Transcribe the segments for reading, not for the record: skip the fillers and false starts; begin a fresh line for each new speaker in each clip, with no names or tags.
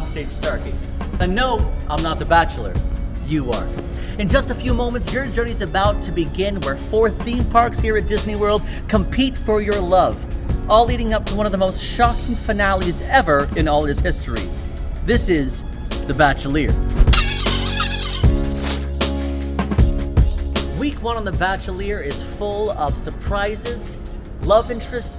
offstage Starkey. And no, I'm not the Bachelor. You are. In just a few moments, your journey's about to begin where 4 theme parks here at Disney World compete for your love, all leading up to one of the most shocking finales ever in AllEars history. This is the BachelEAR. Week 1 on the BachelEAR is full of surprises, love interests.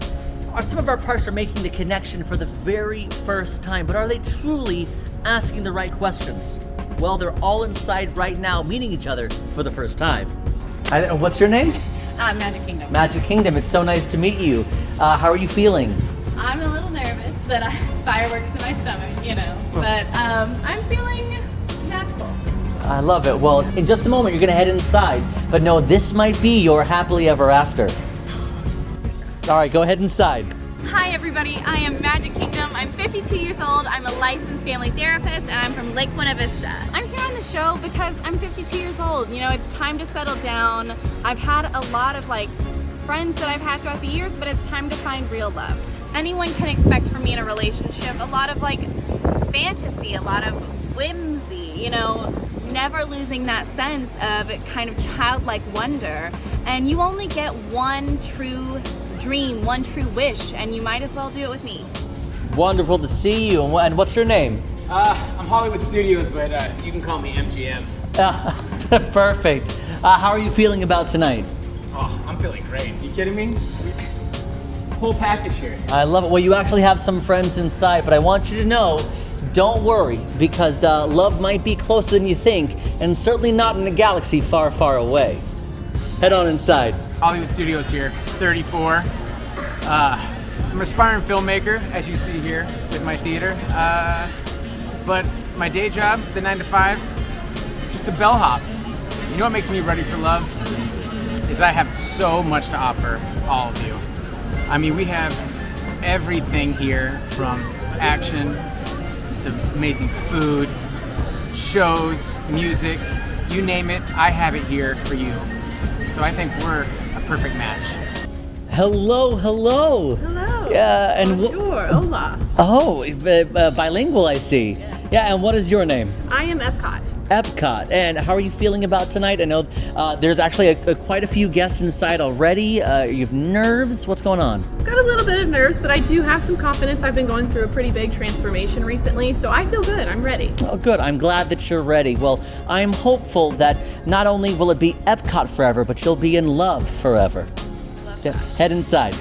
Some of our parks are making the connection for the very first time, but are they truly asking the right questions? Well, they're all inside right now, meeting each other for the first time. What's your name?
Magic Kingdom.
Magic Kingdom, it's so nice to meet you. How are you feeling?
I'm a little nervous, but fireworks in my stomach, you know. But I'm feeling magical.
I love it. Well, in just a moment, you're gonna head inside. But no, this might be your happily ever after. All right, go ahead inside.
Hi everybody, I am Magic Kingdom. I'm 52 years old, I'm a licensed family therapist, and I'm from Lake Buena Vista. I'm here on the show because I'm 52 years old. You know, it's time to settle down. I've had a lot of friends that I've had throughout the years, but it's time to find real love. Anyone can expect from me in a relationship a lot of fantasy, a lot of whimsy, you know, never losing that sense of kind of childlike wonder. And you only get one true dream, one true wish, and you might as well do it with me.
Wonderful to see you. And what's your name?
I'm Hollywood Studios, but you can call me MGM.
Perfect. How are you feeling about tonight?
Oh, I'm feeling great. You kidding me? Whole package here.
I love it. Well, you actually have some friends inside, but I want you to know, don't worry, because love might be closer than you think, and certainly not in a galaxy far, far away. Head on inside.
Hollywood Studios here, 34. I'm an aspiring filmmaker, as you see here with my theater. But my day job, the 9 to 5, just a bellhop. You know what makes me ready for love? Is I have so much to offer all of you. I mean, we have everything here from action to amazing food, shows, music, you name it, I have it here for you. So I think we're a perfect match.
Hello, hello.
Hello.
Yeah, and
Bonjour, hola.
Oh, bilingual, I see. Yeah, and what is your name?
I am Epcot.
Epcot. And how are you feeling about tonight? I know there's actually quite a few guests inside already. You have nerves? What's going on?
Got a little bit of nerves, but I do have some confidence. I've been going through a pretty big transformation recently, so I feel good. I'm ready.
Oh, good. I'm glad that you're ready. Well, I'm hopeful that not only will it be Epcot forever, but you'll be in love forever. Yeah, head inside.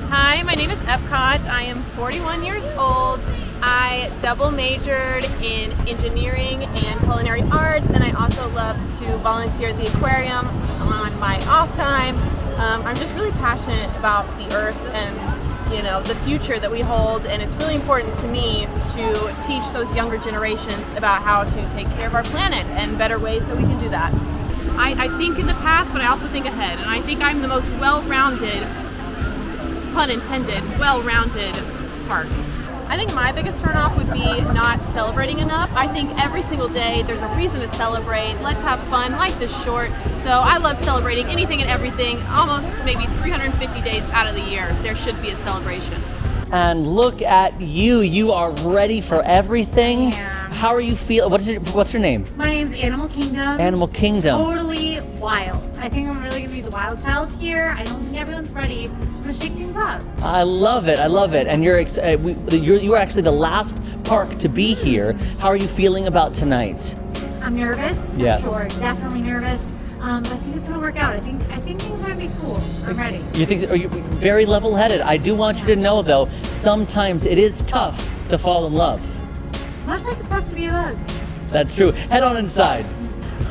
Hi, my name is Epcot. I am 41 years old. I double majored in engineering and culinary arts, and I also love to volunteer at the aquarium on my off time. I'm just really passionate about the earth and, you know, the future that we hold, and it's really important to me to teach those younger generations about how to take care of our planet and better ways that we can do that. I think in the past, but I also think ahead, and I think I'm the most well-rounded, pun intended, well-rounded park. I think my biggest turnoff would be not celebrating enough. I think every single day there's a reason to celebrate. Let's have fun. Life is short. So I love celebrating anything and everything. Almost maybe 350 days out of the year, there should be a celebration.
And look at you. You are ready for everything.
Yeah.
How are you feeling? What's your name?
My name's Animal Kingdom.
Animal Kingdom.
Totally wild. I think I'm really gonna be the wild child here. I don't think everyone's ready. I'm gonna shake things up.
I love it. I love it. And you're actually the last park to be here. How are you feeling about tonight?
I'm nervous. For
Yes.
Sure. Definitely nervous. But I think it's gonna work out. I think things are gonna be cool. I'm ready.
Are you very level-headed? I do want you to know, though, sometimes it is tough to fall in love.
Much like it's tough to be a bug.
That's true. Head on inside.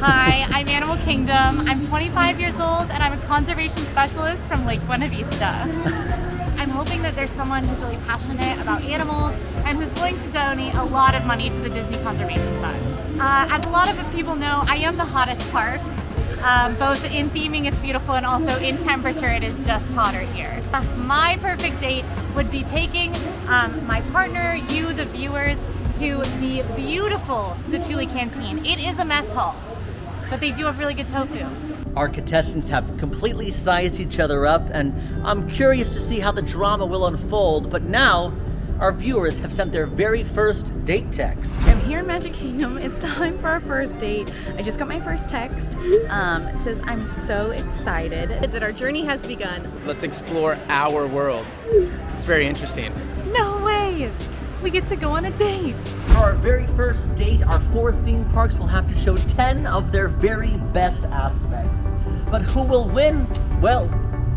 Hi, I'm Animal Kingdom. I'm 25 years old and I'm a conservation specialist from Lake Buena Vista. I'm hoping that there's someone who's really passionate about animals and who's willing to donate a lot of money to the Disney Conservation Fund. As a lot of people know, I am the hottest park. Both in theming it's beautiful and also in temperature it is just hotter here. My perfect date would be taking my partner, you, the viewers, to the beautiful Satuli Canteen. It is a mess hall, but they do have really good tofu.
Our contestants have completely sized each other up, and I'm curious to see how the drama will unfold. But now, our viewers have sent their very first date text.
I'm here in Magic Kingdom. It's time for our first date. I just got my first text. It says, I'm so excited
That our journey has begun.
Let's explore our world. It's very interesting.
No way! We get to go on a date.
For our very first date, our 4 theme parks will have to show 10 of their very best aspects. But who will win? Well,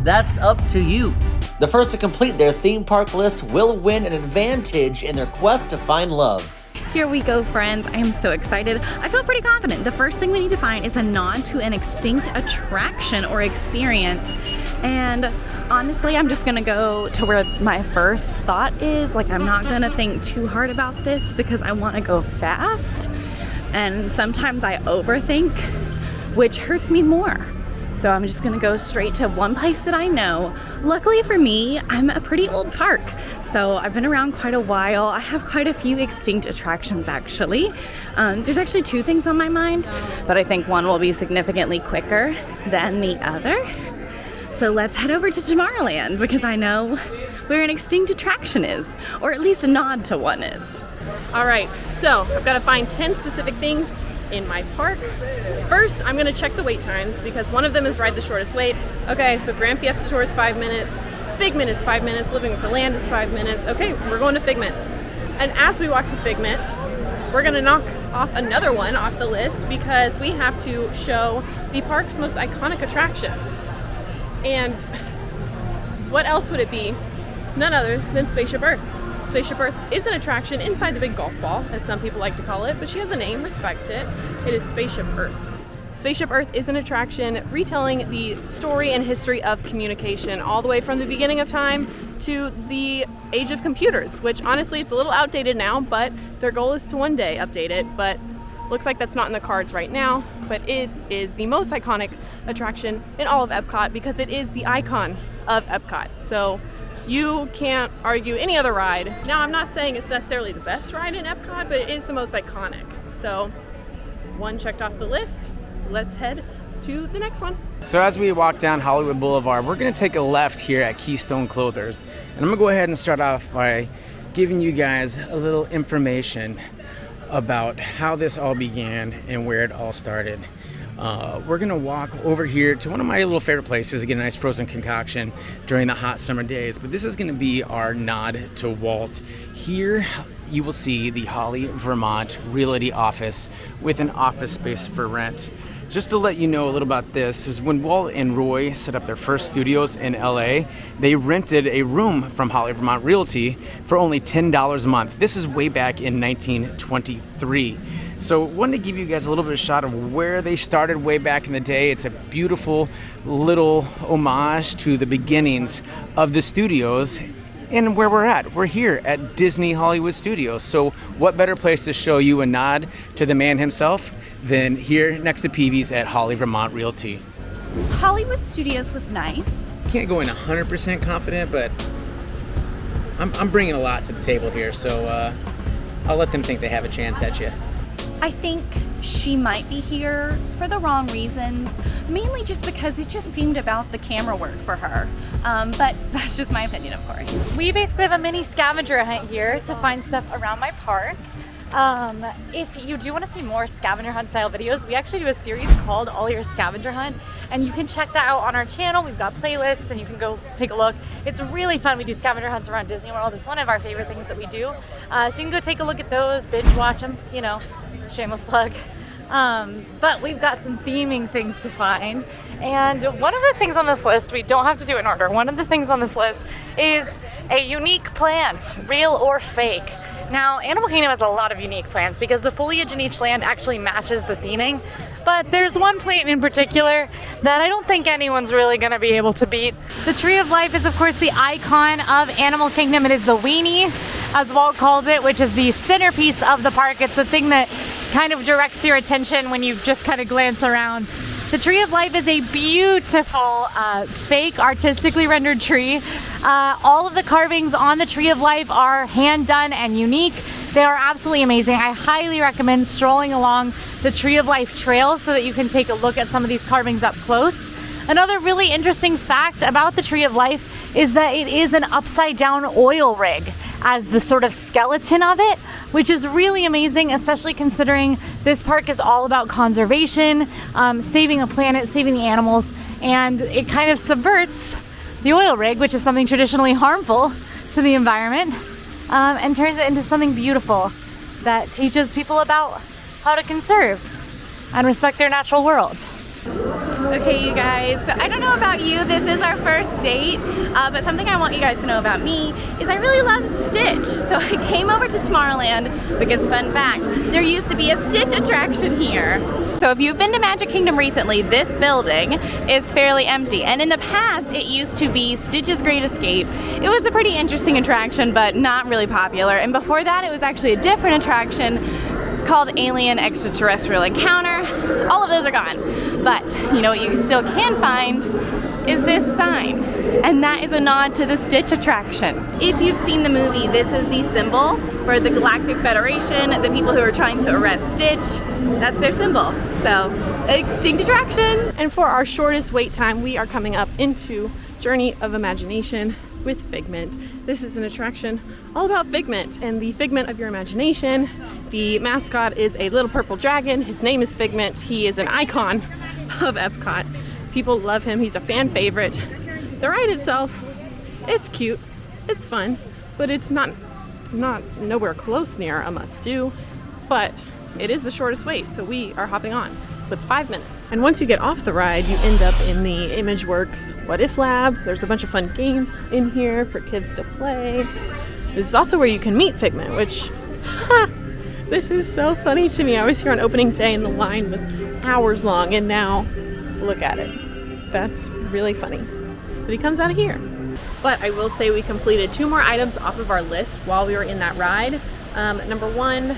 that's up to you. The first to complete their theme park list will win an advantage in their quest to find love.
Here we go, friends. I am so excited. I feel pretty confident. The first thing we need to find is a nod to an extinct attraction or experience. And honestly, I'm just gonna go to where my first thought is. Like, I'm not gonna think too hard about this because I wanna go fast. And sometimes I overthink, which hurts me more. So I'm just gonna go straight to one place that I know. Luckily for me, I'm a pretty old park. So I've been around quite a while. I have quite a few extinct attractions actually. There's actually 2 things on my mind, but I think one will be significantly quicker than the other. So let's head over to Tomorrowland because I know where an extinct attraction is, or at least a nod to one is.
All right, so I've got to find 10 specific things in my park. First, I'm gonna check the wait times because one of them is ride the shortest wait. Okay, so Grand Fiesta Tour is 5 minutes, Figment is 5 minutes, Living with the Land is 5 minutes. Okay, we're going to Figment. And as we walk to Figment, we're gonna knock off another one off the list because we have to show the park's most iconic attraction. And what else would it be? None other than Spaceship Earth. Spaceship Earth is an attraction inside the big golf ball, as some people like to call it, but she has a name, respect it. It is Spaceship Earth. Spaceship Earth is an attraction retelling the story and history of communication all the way from the beginning of time to the age of computers, which honestly it's a little outdated now, but their goal is to one day update it, but looks like that's not in the cards right now. But it is the most iconic attraction in all of Epcot because it is the icon of Epcot. So you can't argue any other ride. Now, I'm not saying it's necessarily the best ride in Epcot, but it is the most iconic. So, one checked off the list. Let's head to the next one.
So as we walk down Hollywood Boulevard, we're gonna take a left here at Keystone Clothers. And I'm gonna go ahead and start off by giving you guys a little information about how this all began and where it all started. We're gonna walk over here to one of my little favorite places to get a nice frozen concoction during the hot summer days, but this is gonna be our nod to Walt. Here you will see the Holly, Vermont Realty office with an office space for rent. Just to let you know a little about this, is when Walt and Roy set up their first studios in LA, they rented a room from Holly, Vermont Realty for only $10 a month. This is way back in 1923. So wanted to give you guys a little bit of a shot of where they started way back in the day. It's a beautiful little homage to the beginnings of the studios and where we're at. We're here at Disney Hollywood Studios. So what better place to show you a nod to the man himself than here next to Peavy's at Holly, Vermont Realty.
Hollywood Studios was nice.
Can't go in 100% confident, but I'm bringing a lot to the table here. So I'll let them think they have a chance at you.
I think she might be here for the wrong reasons, mainly just because it just seemed about the camera work for her. But that's just my opinion, of course.
We basically have a mini scavenger hunt here to find stuff around my park. If you do want to see more scavenger hunt style videos, we actually do a series called AllEars Scavenger Hunt, and you can check that out on our channel. We've got playlists and you can go take a look. It's really fun. We do scavenger hunts around Disney World. It's one of our favorite things that we do. So you can go take a look at those, binge watch them, you know, shameless plug. But we've got some theming things to find. And one of the things on this list, we don't have to do it in order. One of the things on this list is a unique plant, real or fake. Now, Animal Kingdom has a lot of unique plants because the foliage in each land actually matches the theming. But there's one plant in particular that I don't think anyone's really going to be able to beat. The Tree of Life is, of course, the icon of Animal Kingdom. It is the weenie, as Walt calls it, which is the centerpiece of the park. It's the thing that kind of directs your attention when you just kind of glance around. The Tree of Life is a beautiful, fake, artistically rendered tree. All of the carvings on the Tree of Life are hand done and unique. They are absolutely amazing. I highly recommend strolling along the Tree of Life trail so that you can take a look at some of these carvings up close. Another really interesting fact about the Tree of Life is that it is an upside down oil rig. as the sort of skeleton of it, which is really amazing, especially considering this park is all about conservation, saving the planet, saving the animals, and it kind of subverts the oil rig, which is something traditionally harmful to the environment, and turns it into something beautiful that teaches people about how to conserve and respect their natural world.
Okay, you guys, so I don't know about you, this is our first date, but something I want you guys to know about me is I really love Stitch. So I came over to Tomorrowland because, fun fact, there used to be a Stitch attraction here. So if you've been to Magic Kingdom recently, this building is fairly empty. And in the past, it used to be Stitch's Great Escape. It was a pretty interesting attraction, but not really popular. And before that, it was actually a different attraction called Alien Extraterrestrial Encounter. All of those are gone. But you know what you still can find is this sign. And that is a nod to the Stitch attraction. If you've seen the movie, this is the symbol for the Galactic Federation, the people who are trying to arrest Stitch. That's their symbol. So, extinct attraction.
And for our shortest wait time, we are coming up into Journey of Imagination with Figment. This is an attraction all about Figment and the figment of your imagination. The mascot is a little purple dragon. His name is Figment. He is an icon of Epcot. People love him. He's a fan favorite. The ride itself, it's cute, it's fun, but it's not nowhere close near a must-do. But it is the shortest wait, so we are hopping on with 5 minutes. And once you get off the ride, you end up in the ImageWorks What If Labs. There's a bunch of fun games in here for kids to play. This is also where you can meet Figment, which, this is so funny to me. I was here on opening day and the line was hours long, and now look at it. That's really funny. But he comes out of here. But I will say we completed 2 more items off of our list while we were in that ride. Number 1,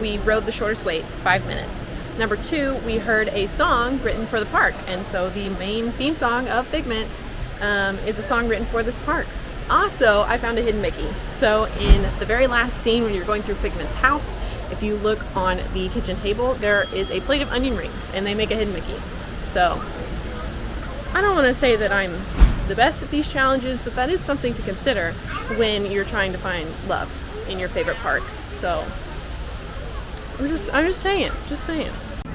we rode the shortest wait, it's 5 minutes. Number 2, we heard a song written for the park, and so the main theme song of Figment is a song written for this park. Also, I found a hidden Mickey. So in the very last scene when you're going through Figment's house, if you look on the kitchen table, there is a plate of onion rings, and they make a hidden Mickey. So I don't want to say that I'm the best at these challenges, but that is something to consider when you're trying to find love in your favorite park. So I'm just saying.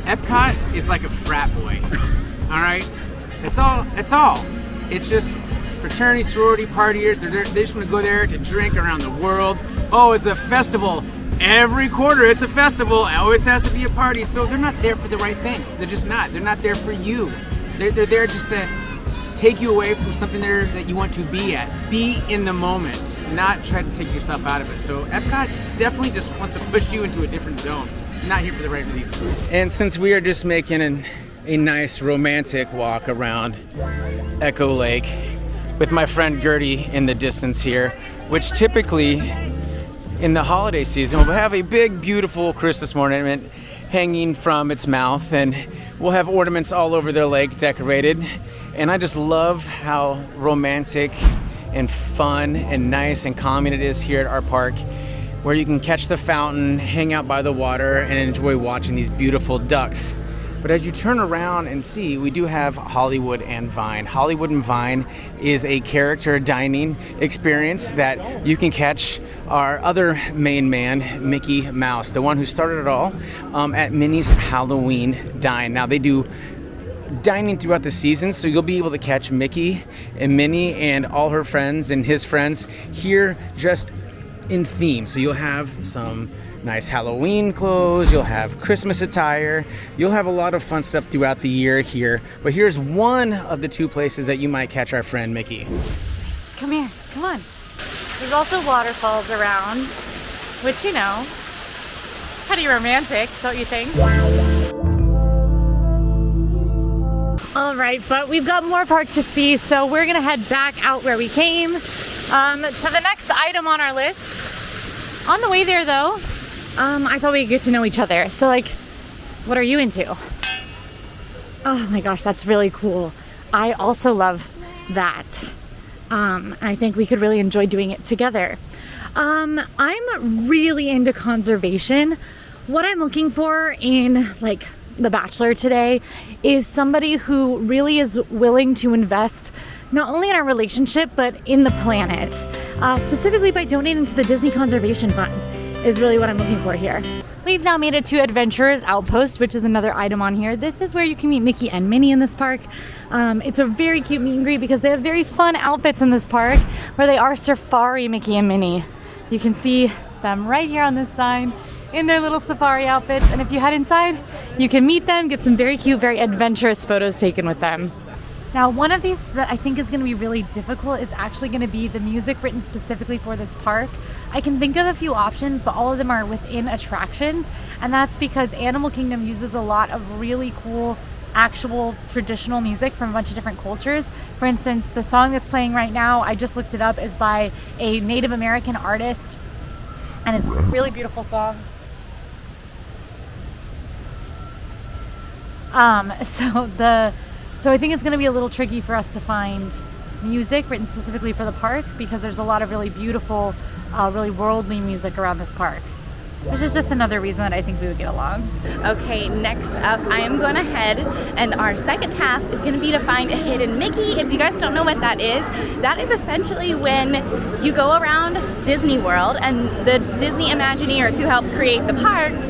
Epcot is like a frat boy, all right? That's all. It's just fraternity, sorority, partiers. They just want to go there to drink around the world. Oh, it's a festival. Every quarter it's a festival. It always has to be a party. So they're not there for the right things. They're just not. They're not there for you. They're there just to take you away from something there that you want to be at. Be in the moment, not try to take yourself out of it. So Epcot definitely just wants to push you into a different zone. Not here for the right reasons. And since we are just making a nice romantic walk around Echo Lake with my friend Gertie in the distance here, which typically in the holiday season will have a big, beautiful Christmas ornament hanging from its mouth, and we'll have ornaments all over the lake decorated. And I just love how romantic and fun and nice and calming it is here at our park, where you can catch the fountain, hang out by the water, and enjoy watching these beautiful ducks. But as you turn around and see, we do have Hollywood and Vine. Hollywood and Vine is a character dining experience that you can catch our other main man, Mickey Mouse, the one who started it all, at Minnie's Halloween Dine. Now they do dining throughout the season, so you'll be able to catch Mickey and Minnie and all her friends and his friends here just in theme. So you'll have some nice Halloween clothes, you'll have Christmas attire, you'll have a lot of fun stuff throughout the year here. But here's one of the 2 places that you might catch our friend Mickey.
Come here, come on. There's also waterfalls around, which, you know, pretty romantic, don't you think? All right, but we've got more park to see, so we're gonna head back out where we came to the next item on our list. On the way there though, I thought we'd get to know each other. So like, what are you into? Oh my gosh, that's really cool. I also love that. I think we could really enjoy doing it together. I'm really into conservation. What I'm looking for in like the Bachelor today is somebody who really is willing to invest not only in our relationship but in the planet. specifically by donating to the Disney Conservation Fund is really what I'm looking for here. We've now made it to Adventurers Outpost, which is another item on here. This is where you can meet Mickey and Minnie in this park. It's a very cute meet and greet because they have very fun outfits in this park where they are safari Mickey and Minnie. You can see them right here on this sign in their little safari outfits, and if you head inside, you can meet them, get some very cute, very adventurous photos taken with them. Now, one of these that I think is going to be really difficult is actually going to be the music written specifically for this park. I can think of a few options, but all of them are within attractions, and that's because Animal Kingdom uses a lot of really cool, actual traditional music from a bunch of different cultures. For instance, the song that's playing right now, I just looked it up, is by a Native American artist, and it's a really beautiful song. So I think it's going to be a little tricky for us to find music written specifically for the park because there's a lot of really beautiful, really worldly music around this park, which is just another reason that I think we would get along.
Okay, next up, I am going ahead, and our second task is going to be to find a hidden Mickey. If you guys don't know what that is essentially when you go around Disney World and the Disney Imagineers who help create the parks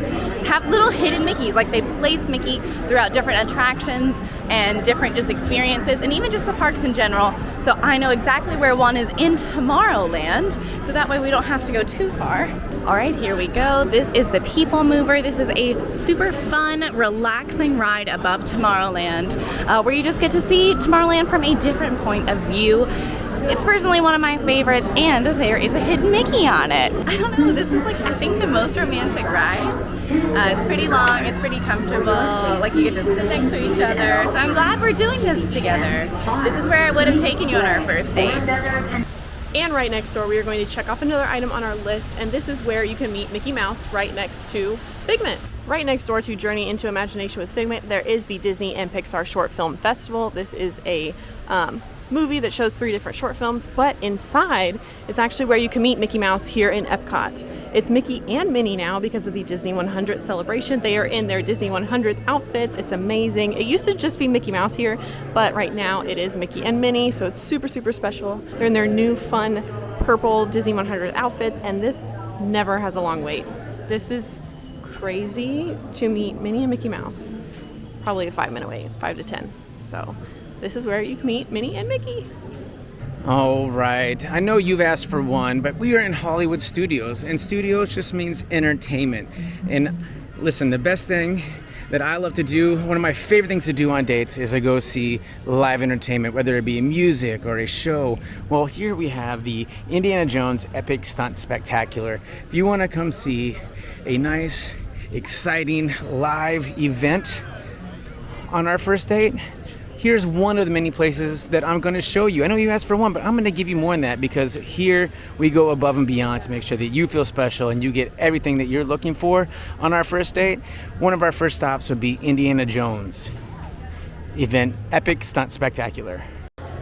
have little hidden Mickeys. Like, they place Mickey throughout different attractions and different just experiences, and even just the parks in general. So I know exactly where one is in Tomorrowland, so that way we don't have to go too far. All right, here we go. This is the People Mover. This is a super fun, relaxing ride above Tomorrowland, where you just get to see Tomorrowland from a different point of view. It's personally one of my favorites, and there is a hidden Mickey on it. I don't know, this is like, I think, the most romantic ride. It's pretty long, it's pretty comfortable, like you get to sit next to each other, so I'm glad we're doing this together. This is where I would have taken you on our first date.
And right next door, we are going to check off another item on our list, and this is where you can meet Mickey Mouse right next to Figment. Right next door to Journey into Imagination with Figment, there is the Disney and Pixar Short Film Festival. This is a movie that shows 3 different short films, but inside is actually where you can meet Mickey Mouse here in Epcot. It's Mickey and Minnie now because of the Disney 100th celebration. They are in their Disney 100th outfits. It's amazing. It used to just be Mickey Mouse here, but right now it is Mickey and Minnie, so it's super, super special. They're in their new fun purple Disney 100 outfits, and this never has a long wait. This is crazy to meet Minnie and Mickey Mouse. Probably a 5-minute wait, 5 to 10. So this is where you can meet Minnie and Mickey.
All right. I know you've asked for one, but we are in Hollywood Studios, and studios just means entertainment. And listen, the best thing that I love to do, one of my favorite things to do on dates is to go see live entertainment, whether it be music or a show. Well, here we have the Indiana Jones Epic Stunt Spectacular. If you want to come see a nice, exciting live event on our first date, here's one of the many places that I'm going to show you. I know you asked for one, but I'm going to give you more than that because here we go above and beyond to make sure that you feel special and you get everything that you're looking for on our first date. One of our first stops would be Indiana Jones event, Epic Stunt Spectacular.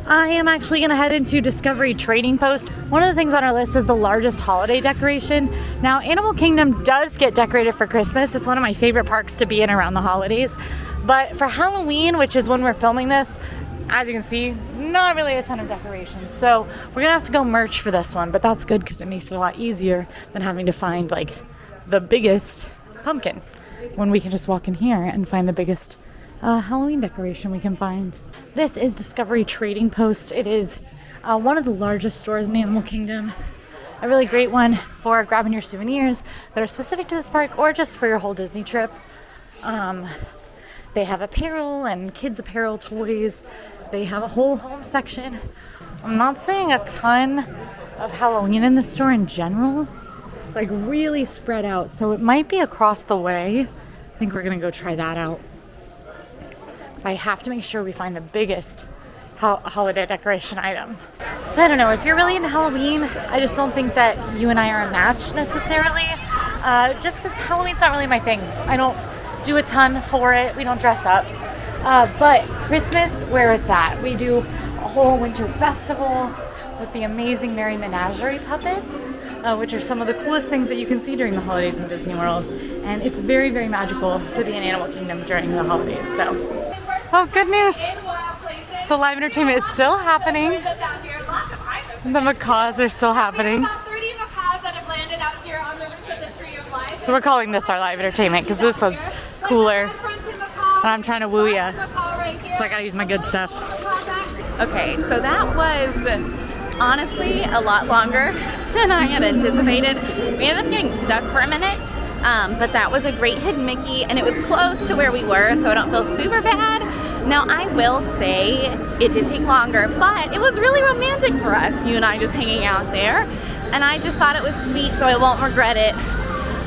I am actually going to head into Discovery Trading Post. One of the things on our list is the largest holiday decoration. Now, Animal Kingdom does get decorated for Christmas. It's one of my favorite parks to be in around the holidays. But for Halloween, which is when we're filming this, as you can see, not really a ton of decorations. So we're gonna have to go merch for this one, but that's good because it makes it a lot easier than having to find like the biggest pumpkin when we can just walk in here and find the biggest Halloween decoration we can find. This is Discovery Trading Post. It is one of the largest stores in Animal Kingdom. A really great one for grabbing your souvenirs that are specific to this park or just for your whole Disney trip. They have apparel and kids apparel, toys. They have a whole home section. I'm not seeing a ton of Halloween in the store in general. It's like really spread out. So it might be across the way. I think we're gonna go try that out. So I have to make sure we find the biggest holiday decoration item. So I don't know, if you're really into Halloween, I just don't think that you and I are a match necessarily. Just because Halloween's not really my thing. I don't do a ton for it. We don't dress up. But Christmas, where it's at. We do a whole winter festival with the amazing Merry Menagerie puppets, which are some of the coolest things that you can see during the holidays in Disney World. And it's very, very magical to be in Animal Kingdom during the holidays. So, oh, good news. The live entertainment is still happening. The macaws are still happening.
About 30 macaws that have landed out here on the roots of the Tree of Life.
So we're calling this our live entertainment because this one's cooler. And I'm trying to woo ya. So I gotta use my good stuff.
Okay, so that was honestly a lot longer than I had anticipated. We ended up getting stuck for a minute, but that was a great hidden Mickey, and it was close to where we were, so I don't feel super bad. Now, I will say it did take longer, but it was really romantic for us, you and I just hanging out there, and I just thought it was sweet, so I won't regret it.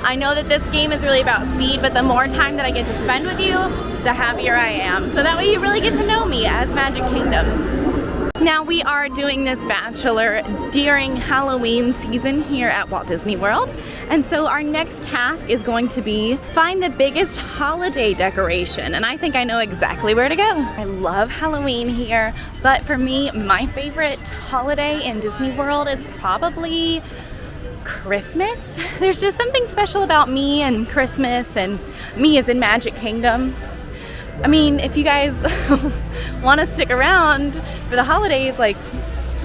I know that this game is really about speed, but the more time that I get to spend with you, the happier I am. So that way you really get to know me as Magic Kingdom. Now we are doing this Bachelor during Halloween season here at Walt Disney World. And so our next task is going to be find the biggest holiday decoration. And I think I know exactly where to go. I love Halloween here, but for me, my favorite holiday in Disney World is probably Christmas. There's just something special about me and Christmas, and me as in Magic Kingdom. I mean, if you guys want to stick around for the holidays, like,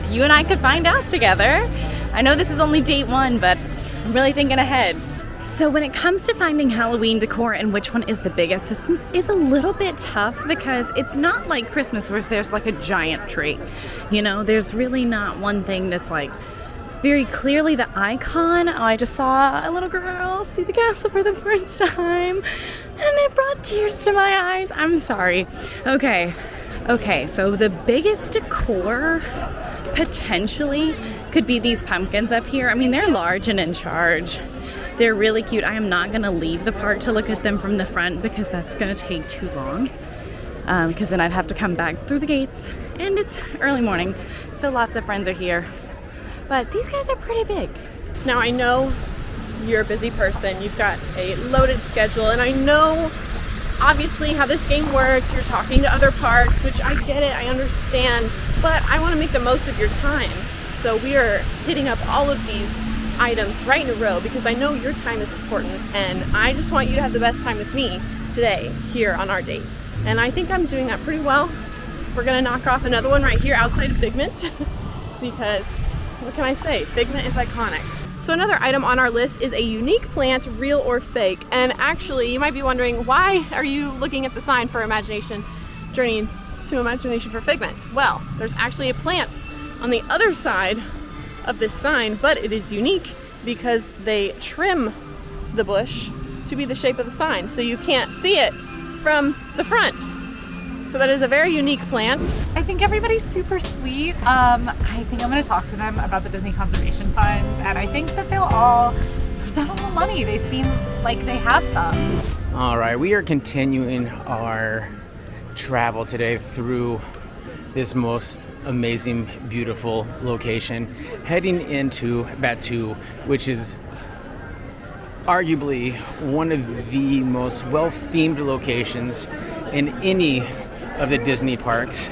you and I could find out together. I know this is only date one, but I'm really thinking ahead. So when it comes to finding Halloween decor and which one is the biggest, this is a little bit tough because it's not like Christmas where there's like a giant tree. You know, there's really not one thing that's like very clearly the icon. Oh, I just saw a little girl see the castle for the first time, and it brought tears to my eyes. I'm sorry. Okay, so the biggest decor potentially could be these pumpkins up here. I mean, they're large and in charge. They're really cute. I am not gonna leave the park to look at them from the front because that's gonna take too long. Because then I'd have to come back through the gates, and it's early morning, so lots of friends are here. But these guys are pretty big.
Now I know you're a busy person, you've got a loaded schedule, and I know obviously how this game works. You're talking to other parks, which I get it, I understand, but I want to make the most of your time. So we are hitting up all of these items right in a row because I know your time is important, and I just want you to have the best time with me today here on our date. And I think I'm doing that pretty well. We're gonna knock off another one right here outside of Figment because what can I say? Figment is iconic. So another item on our list is a unique plant, real or fake. And actually, you might be wondering, why are you looking at the sign for Imagination Journey to Imagination for Figment? Well, there's actually a plant on the other side of this sign, but it is unique because they trim the bush to be the shape of the sign, so you can't see it from the front. So that is a very unique plant.
I think everybody's super sweet. I think I'm gonna talk to them about the Disney Conservation Fund, and I think that they'll all put down a little money. They seem like they have some.
All right, we are continuing our travel today through this most amazing, beautiful location, heading into Batuu, which is arguably one of the most well-themed locations in any of the Disney parks.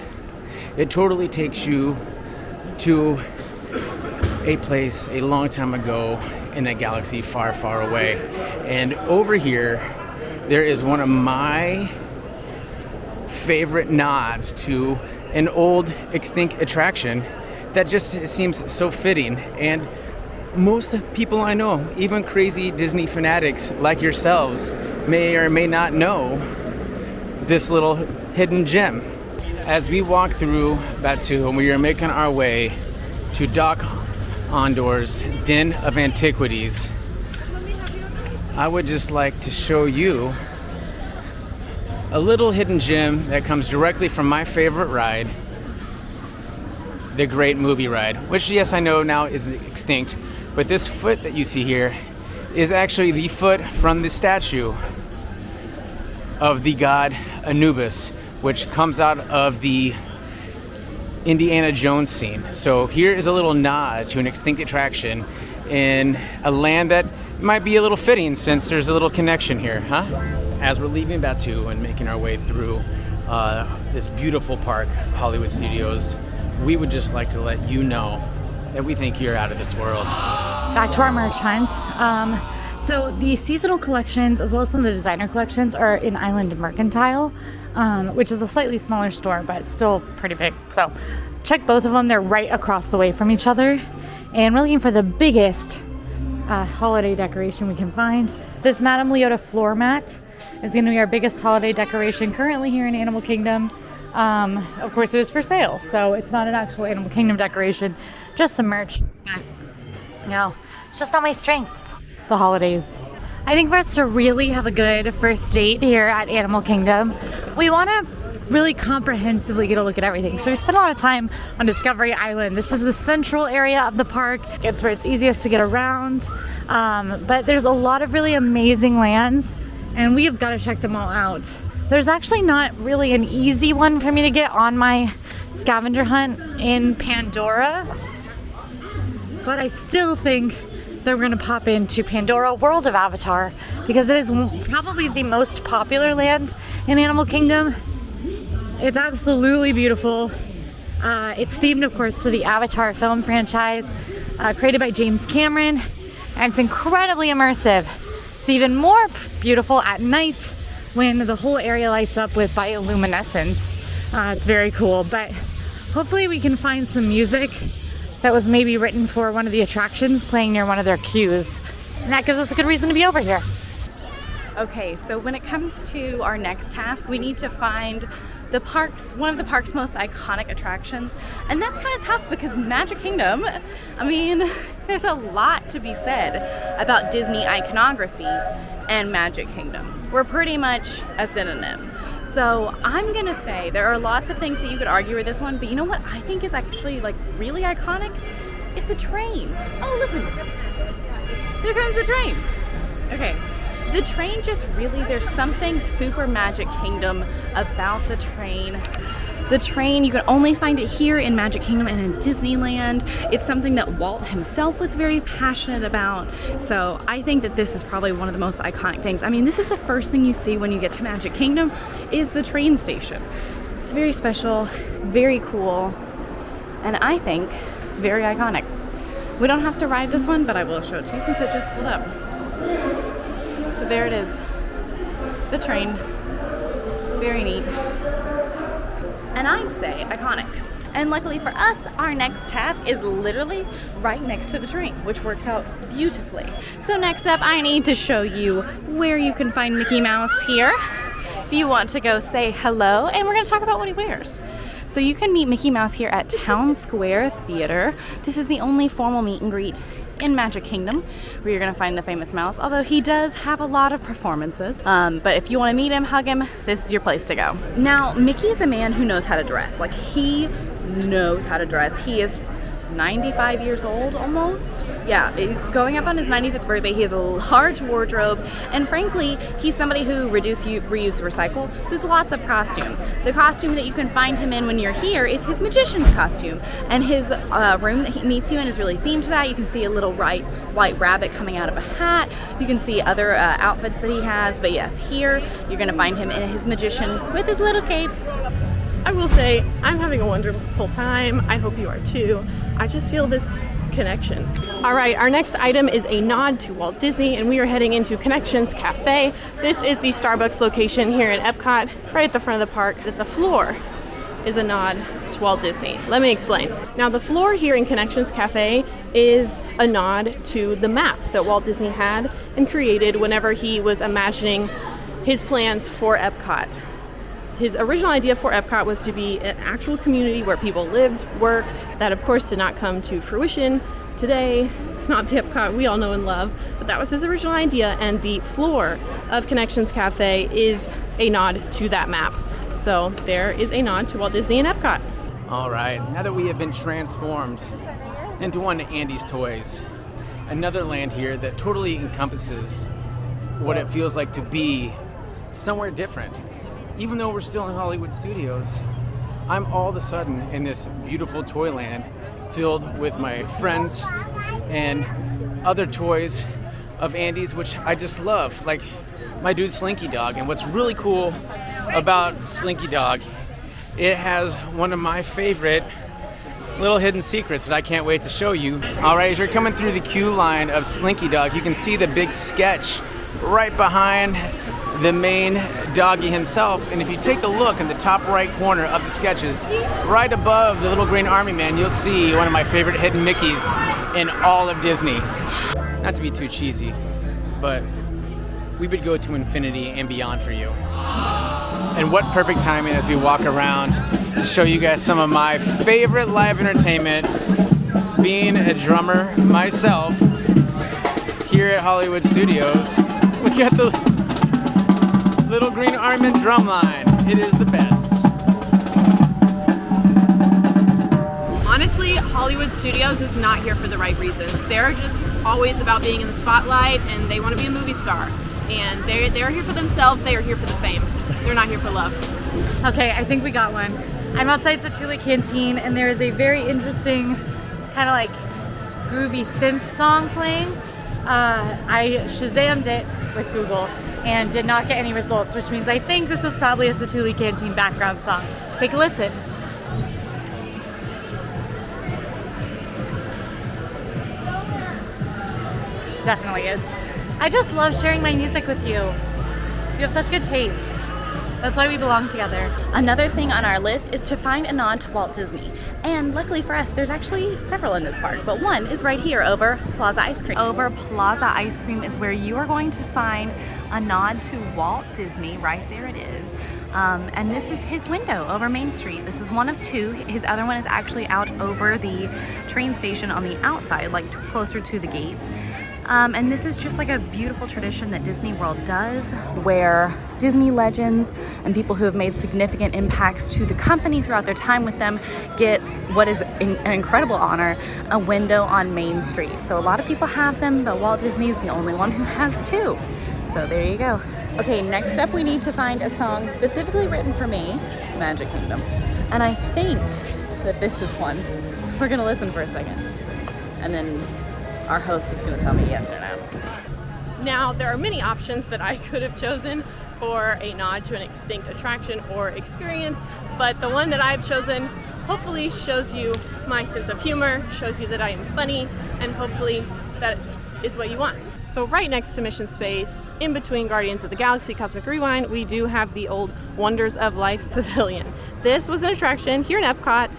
It totally takes you to a place a long time ago in a galaxy far, far away. And over here, there is one of my favorite nods to an old extinct attraction that just seems so fitting. And most people I know, even crazy Disney fanatics like yourselves, may or may not know this little hidden gem. As we walk through Batuu and we are making our way to Doc Ondor's Den of Antiquities, I would just like to show you a little hidden gem that comes directly from my favorite ride, the Great Movie Ride, which, yes, I know now is extinct, but this foot that you see here is actually the foot from the statue of the god Anubis, which comes out of the Indiana Jones scene. So here is a little nod to an extinct attraction in a land that might be a little fitting since there's a little connection here, huh? As we're leaving Batuu and making our way through this beautiful park, Hollywood Studios, we would just like to let you know that we think you're out of this world.
Back to our merch hunt. So the seasonal collections, as well as some of the designer collections, are in Island Mercantile, which is a slightly smaller store, but still pretty big. So check both of them. They're right across the way from each other. And we're looking for the biggest holiday decoration we can find. This Madame Leota floor mat is going to be our biggest holiday decoration currently here in Animal Kingdom. Of course, it is for sale, so it's not an actual Animal Kingdom decoration, just some merch. But, you know, it's just not my strengths, the holidays. I think for us to really have a good first date here at Animal Kingdom, we want to really comprehensively get a look at everything. So we spent a lot of time on Discovery Island. This is the central area of the park. It's where it's easiest to get around. But there's a lot of really amazing lands, and we have got to check them all out. There's actually not really an easy one for me to get on my scavenger hunt in Pandora, but I still think that we're gonna pop into Pandora World of Avatar because it is probably the most popular land in Animal Kingdom. It's absolutely beautiful. It's themed, of course, to the Avatar film franchise, created by James Cameron, and it's incredibly immersive. It's even more beautiful at night when the whole area lights up with bioluminescence. It's very cool, but hopefully we can find some music that was maybe written for one of the attractions playing near one of their queues. And that gives us a good reason to be over here.
Okay, so when it comes to our next task, we need to find one of the park's most iconic attractions. And that's kind of tough because Magic Kingdom, I mean, there's a lot to be said about Disney iconography and Magic Kingdom. We're pretty much a synonym. So I'm gonna say there are lots of things that you could argue with this one, but you know what I think is actually like really iconic? Is the train. Oh, listen, there comes the train. Okay. The train just really, there's something super Magic Kingdom about the train. The train, you can only find it here in Magic Kingdom and in Disneyland. It's something that Walt himself was very passionate about. So I think that this is probably one of the most iconic things. I mean, this is the first thing you see when you get to Magic Kingdom is the train station. It's very special, very cool, and I think very iconic. We don't have to ride this one, but I will show it to you since it just pulled up. So there it is, the train, very neat, and I'd say iconic. And luckily for us, our next task is literally right next to the train, which works out beautifully. So next up, I need to show you where you can find Mickey Mouse here if you want to go say hello, and we're gonna talk about what he wears. So you can meet Mickey Mouse here at Town Square Theater. This is the only formal meet and greet in Magic Kingdom where you're gonna find the famous mouse, although he does have a lot of performances. But if you wanna meet him, hug him, this is your place to go. Now, Mickey is a man who knows how to dress. Like, he knows how to dress. He is 95 years old almost. Yeah, he's going up on his 95th birthday. He has a large wardrobe, and frankly, he's somebody who reduce, reuse, recycle, so there's lots of costumes. The costume that you can find him in when you're here is his magician's costume, and his room that he meets you in is really themed to that. You can see a little white rabbit coming out of a hat. You can see other outfits that he has, but yes, here you're gonna find him in his magician with his little cape.
I will say, I'm having a wonderful time. I hope you are too. I just feel this connection. All right, our next item is a nod to Walt Disney, and we are heading into Connections Cafe. This is the Starbucks location here in Epcot, right at the front of the park. The floor is a nod to Walt Disney. Let me explain. Now, the floor here in Connections Cafe is a nod to the map that Walt Disney had and created whenever he was imagining his plans for Epcot. His original idea for Epcot was to be an actual community where people lived, worked. That, of course, did not come to fruition. Today, it's not the Epcot we all know and love, but that was his original idea, and the floor of Connections Cafe is a nod to that map. So there is a nod to Walt Disney and Epcot.
All right, now that we have been transformed into one of Andy's toys, another land here that totally encompasses what it feels like to be somewhere different. Even though we're still in Hollywood Studios, I'm all of a sudden in this beautiful toyland filled with my friends and other toys of Andy's, which I just love, like my dude Slinky Dog. And what's really cool about Slinky Dog, it has one of my favorite little hidden secrets that I can't wait to show you. All right, as you're coming through the queue line of Slinky Dog, you can see the big sketch right behind the main doggy himself. And if you take a look in the top right corner of the sketches, right above the little green army man, you'll see one of my favorite hidden Mickeys in all of Disney. Not to be too cheesy, but we would go to infinity and beyond for you. And what perfect timing as we walk around to show you guys some of my favorite live entertainment. Being a drummer myself here at Hollywood Studios, look at the little green arm and drum line. It is the best.
Honestly, Hollywood Studios is not here for the right reasons. They're just always about being in the spotlight, and they want to be a movie star. And they're here for themselves. They are here for the fame. They're not here for love.
Okay, I think we got one. I'm outside Satuli Canteen, and there is a very interesting kind of like groovy synth song playing. I Shazammed it with Google and did not get any results, which means I think this is probably a Satuli Canteen background song. Take a listen. Definitely is. I just love sharing my music with you. You have such good taste. That's why we belong together.
Another thing on our list is to find a nod to Walt Disney. And luckily for us, there's actually several in this park, but one is right here over Plaza Ice Cream. Over Plaza Ice Cream is where you are going to find a nod to Walt Disney. Right there it is. And this is his window over Main Street. This is one of two. His other one is actually out over the train station on the outside, like closer to the gates. And this is just like a beautiful tradition that Disney World does, where Disney legends and people who have made significant impacts to the company throughout their time with them get what is an incredible honor, a window on Main Street. So a lot of people have them, but Walt Disney is the only one who has two. So there you go. Okay, next up we need to find a song specifically written for me, Magic Kingdom. And I think that this is one. We're gonna listen for a second. And then our host is going to tell me yes or no.
Now, there are many options that I could have chosen for a nod to an extinct attraction or experience, but the one that I've chosen hopefully shows you my sense of humor, shows you that I am funny, and hopefully that is what you want. So right next to Mission Space, in between Guardians of the Galaxy Cosmic Rewind, we do have the old Wonders of Life Pavilion. This was an attraction here in Epcot,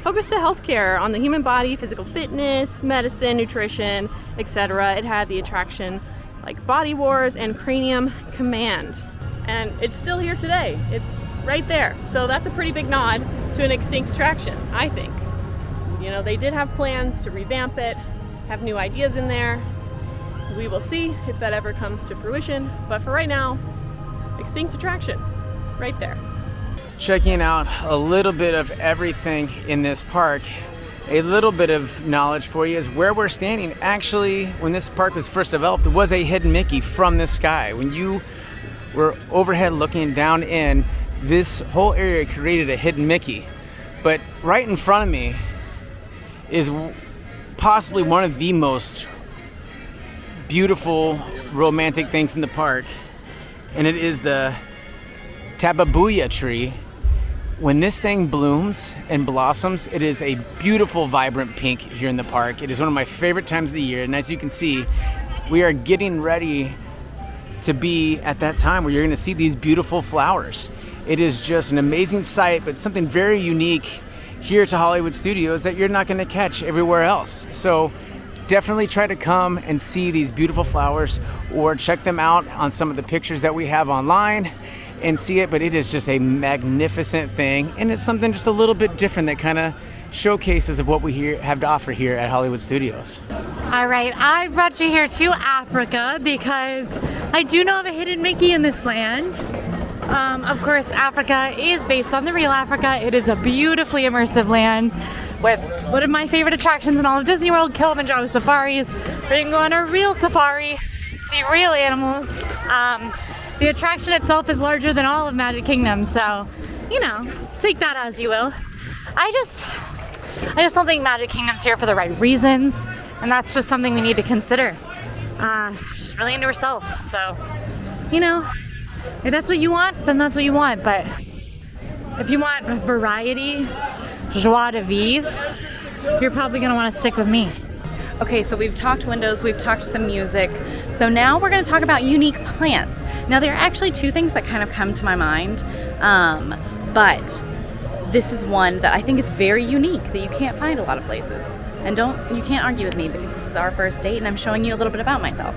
focused to healthcare on the human body, physical fitness, medicine, nutrition, etc. It had the attraction like Body Wars and Cranium Command. And it's still here today. It's right there. So that's a pretty big nod to an extinct attraction, I think. You know, they did have plans to revamp it, have new ideas in there. We will see if that ever comes to fruition, but for right now, extinct attraction, right there.
Checking out a little bit of everything in this park. A little bit of knowledge for you is where we're standing. Actually, when this park was first developed, there was a hidden Mickey from the sky. When you were overhead looking down in, this whole area created a hidden Mickey. But right in front of me is possibly one of the most beautiful romantic things in the park, and it is the tababuya tree. When this thing blooms and blossoms, it is a beautiful vibrant pink here in the park. It is one of my favorite times of the year, and as you can see, we are getting ready to be at that time where you're going to see these beautiful flowers. It is just an amazing sight, but something very unique here to Hollywood Studios that you're not going to catch everywhere else. So definitely try to come and see these beautiful flowers, or check them out on some of the pictures that we have online and see it. But it is just a magnificent thing, and it's something just a little bit different that kind of showcases of what we have to offer here at Hollywood Studios.
All right, I brought you here to Africa because I do know of a hidden Mickey in this land. Of course, Africa is based on the real Africa. It is a beautifully immersive land with one of my favorite attractions in all of Disney World, Kilimanjaro safaris, where you can go on a real safari, see real animals. The attraction itself is larger than all of Magic Kingdom, so, you know, take that as you will. I just don't think Magic Kingdom's here for the right reasons, and that's just something we need to consider. She's really into herself, so, you know, if that's what you want, then that's what you want, but if you want variety, joie de vivre, you're probably gonna wanna stick with me.
Okay, so we've talked windows, we've talked some music. So now we're gonna talk about unique plants. Now there are actually two things that kind of come to my mind, but this is one that I think is very unique that you can't find a lot of places. And you can't argue with me because this is our first date and I'm showing you a little bit about myself.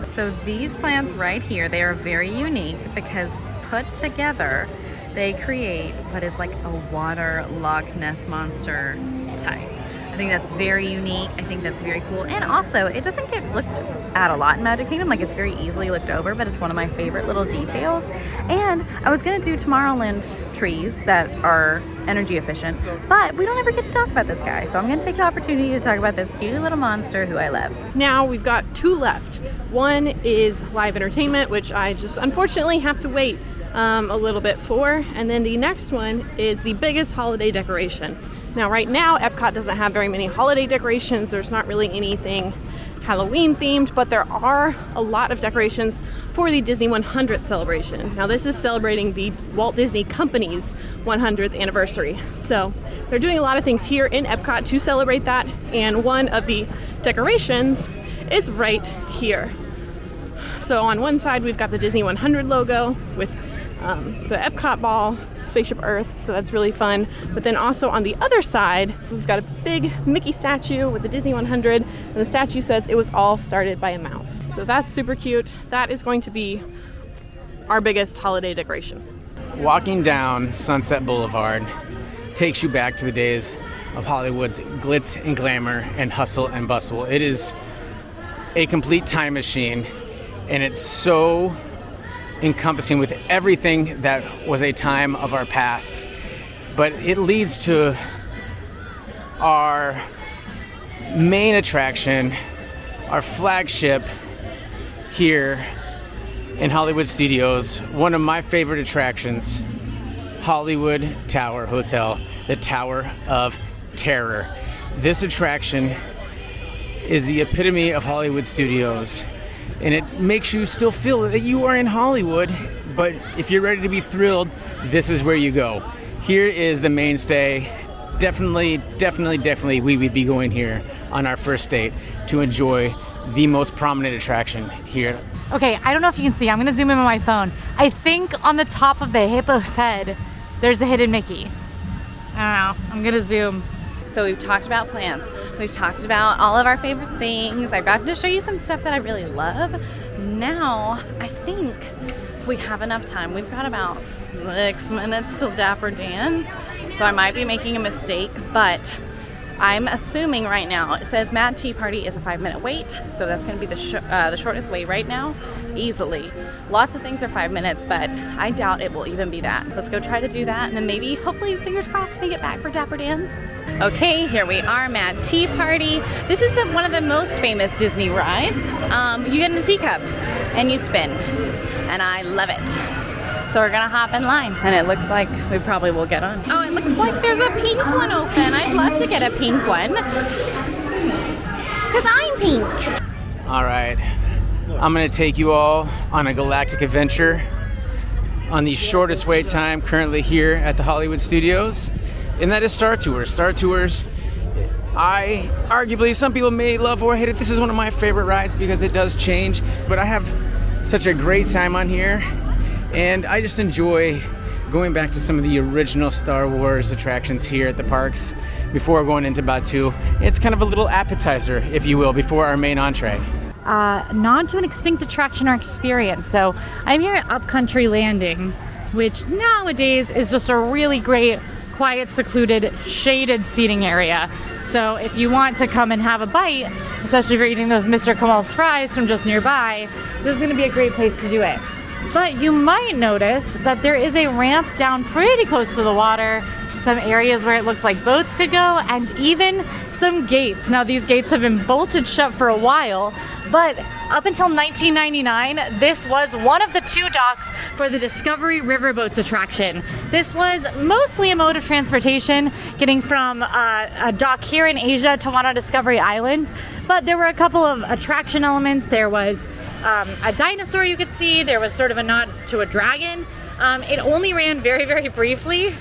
So these plants right here, they are very unique because put together, they create what is like a water Loch Ness monster tie. I think that's very unique. I think that's very cool. And also, it doesn't get looked at a lot in Magic Kingdom. Like, it's very easily looked over, but it's one of my favorite little details. And I was gonna do Tomorrowland trees that are energy efficient, but we don't ever get to talk about this guy. So I'm gonna take the opportunity to talk about this cute little monster who I love.
Now we've got two left. One is live entertainment, which I just unfortunately have to wait a little bit for. And then the next one is the biggest holiday decoration. Now right now, Epcot doesn't have very many holiday decorations. There's not really anything Halloween themed, but there are a lot of decorations for the Disney 100th celebration. Now this is celebrating the Walt Disney Company's 100th anniversary. So they're doing a lot of things here in Epcot to celebrate that, and one of the decorations is right here. So on one side we've got the Disney 100 logo with the Epcot ball, Spaceship Earth, so that's really fun. But then also on the other side, we've got a big Mickey statue with the Disney 100, and the statue says it was all started by a mouse. So that's super cute. That is going to be our biggest holiday decoration.
Walking down Sunset Boulevard takes you back to the days of Hollywood's glitz and glamour and hustle and bustle. It is a complete time machine, and it's so encompassing with everything that was a time of our past. But it leads to our main attraction, our flagship here in Hollywood Studios, one of my favorite attractions, Hollywood Tower Hotel, the Tower of Terror. This attraction is the epitome of Hollywood Studios, and it makes you still feel that you are in Hollywood, but if you're ready to be thrilled, this is where you go. Here is the mainstay. Definitely, we would be going here on our first date to enjoy the most prominent attraction here.
Okay, I don't know if you can see. I'm gonna zoom in on my phone. I think on the top of the hippo's head, there's a hidden Mickey. I don't know, I'm gonna zoom.
So we've talked about plants, we've talked about all of our favorite things. I've gotten to show you some stuff that I really love. Now, I think we have enough time. We've got about 6 minutes till Dapper Dan's, so I might be making a mistake, but I'm assuming right now, it says Mad Tea Party is a 5-minute wait, so that's gonna be the shortest wait right now, easily. Lots of things are 5 minutes, but I doubt it will even be that. Let's go try to do that, and then maybe, hopefully, fingers crossed, we get back for Dapper Dan's. Okay, here we are, Mad Tea Party. This is one of the most famous Disney rides. You get in a teacup and you spin, and I love it. So we're gonna hop in line, and it looks like we probably will get on. Oh, it looks like there's a pink one open. I'd love to get a pink one, because I'm pink.
All right, I'm gonna take you all on a galactic adventure on the shortest wait time currently here at the Hollywood Studios, and that is Star Tours. Star Tours, arguably, some people may love or hate it. This is one of my favorite rides because it does change, but I have such a great time on here, and I just enjoy going back to some of the original Star Wars attractions here at the parks before going into Batuu. It's kind of a little appetizer, if you will, before our main entree.
Nod to an extinct attraction or experience. So I'm here at Upcountry Landing, which nowadays is just a really great, quiet, secluded, shaded seating area. So if you want to come and have a bite, especially if you're eating those Mr. Kamal's fries from just nearby, this is gonna be a great place to do it. But you might notice that there is a ramp down pretty close to the water, some areas where it looks like boats could go, and even some gates. Now these gates have been bolted shut for a while, but up until 1999, this was one of the 2 docks for the Discovery Riverboats attraction. This was mostly a mode of transportation, getting from a dock here in Asia to one on Discovery Island, but there were a couple of attraction elements. There was a dinosaur you could see. There was sort of a nod to a dragon. It only ran very, very briefly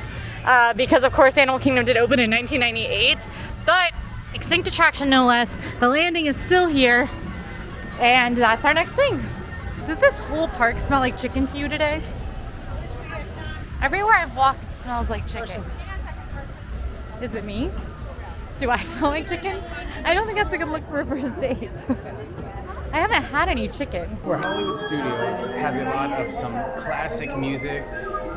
because, of course, Animal Kingdom did open in 1998, but extinct attraction no less. The landing is still here, and that's our next thing. Did this whole park smell like chicken to you today? Everywhere I've walked, it smells like chicken. Is it me? Do I smell like chicken? I don't think that's a good look for a first date. I haven't had any chicken.
Where Hollywood Studios has a lot of some classic music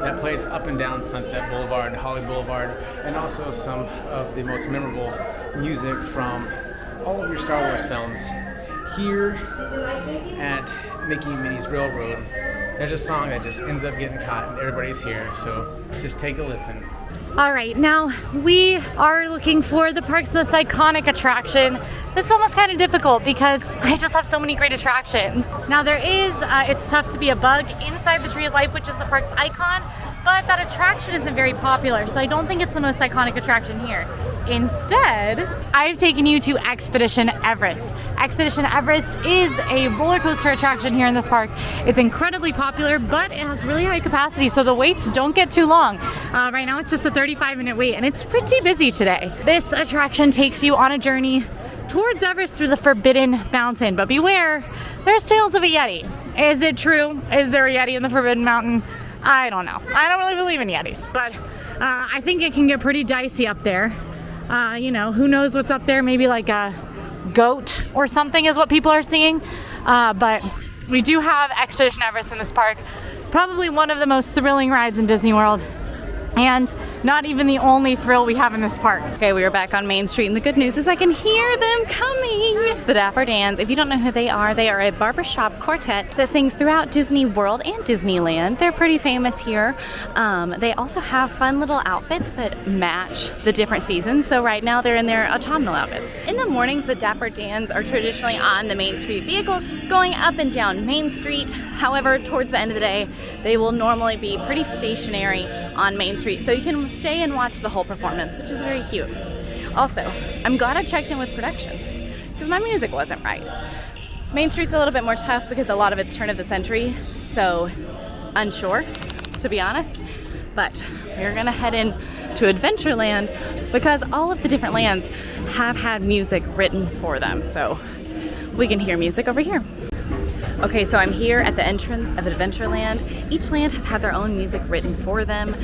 that plays up and down Sunset Boulevard, Hollywood Boulevard, and also some of the most memorable music from all of your Star Wars films. Here at Mickey and Minnie's Railroad, there's a song that just ends up getting caught and everybody's here, so just take a listen.
All right, now we are looking for the park's most iconic attraction. This one was kind of difficult because I just have so many great attractions. Now there is, it's tough to be a bug inside the Tree of Life, which is the park's icon, but that attraction isn't very popular, so I don't think it's the most iconic attraction here. Instead, I've taken you to Expedition Everest. Expedition Everest is a roller coaster attraction here in this park. It's incredibly popular, but it has really high capacity, so the waits don't get too long. Right now it's just a 35-minute wait, and it's pretty busy today. This attraction takes you on a journey towards Everest through the Forbidden Mountain, but beware, there's tales of a Yeti. Is it true? Is there a Yeti in the Forbidden Mountain? I don't know. I don't really believe in Yetis, but I think it can get pretty dicey up there. You know, who knows what's up there? Maybe like a goat or something is what people are seeing. But we do have Expedition Everest in this park. Probably one of the most thrilling rides in Disney World. And not even the only thrill we have in this park.
Okay, we are back on Main Street, and the good news is I can hear them coming. The Dapper Dans, if you don't know who they are a barbershop quartet that sings throughout Disney World and Disneyland. They're pretty famous here. They also have fun little outfits that match the different seasons. So right now they're in their autumnal outfits. In the mornings, the Dapper Dans are traditionally on the Main Street vehicle going up and down Main Street. However, towards the end of the day, they will normally be pretty stationary on Main Street, so you can stay and watch the whole performance, which is very cute. Also, I'm glad I checked in with production because my music wasn't right. Main Street's a little bit more tough because a lot of it's turn of the century, so unsure, to be honest. But we're gonna head in to Adventureland because all of the different lands have had music written for them, so we can hear music over here. Okay, so I'm here at the entrance of Adventureland. Each land has had their own music written for them.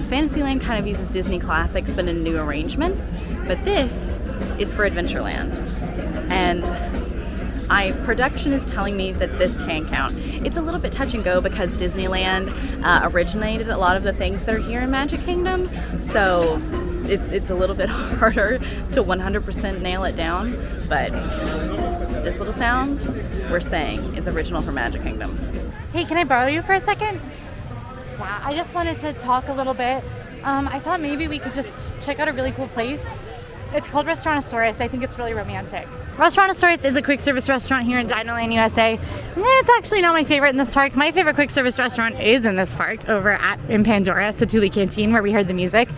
Fantasyland kind of uses Disney classics, but in new arrangements. But this is for Adventureland. And production is telling me that this can count. It's a little bit touch and go because Disneyland originated a lot of the things that are here in Magic Kingdom. So it's a little bit harder to 100% nail it down, but this little sound we're saying is original for Magic Kingdom.
Hey, can I borrow you for a second? Yeah, I just wanted to talk a little bit. I thought maybe we could just check out a really cool place. It's called Restaurantosaurus. I think it's really romantic. Restaurantosaurus is a quick service restaurant here in Dinoland, USA. It's actually not my favorite in this park. My favorite quick service restaurant is in this park over in Pandora, Satuli Canteen, where we heard the music.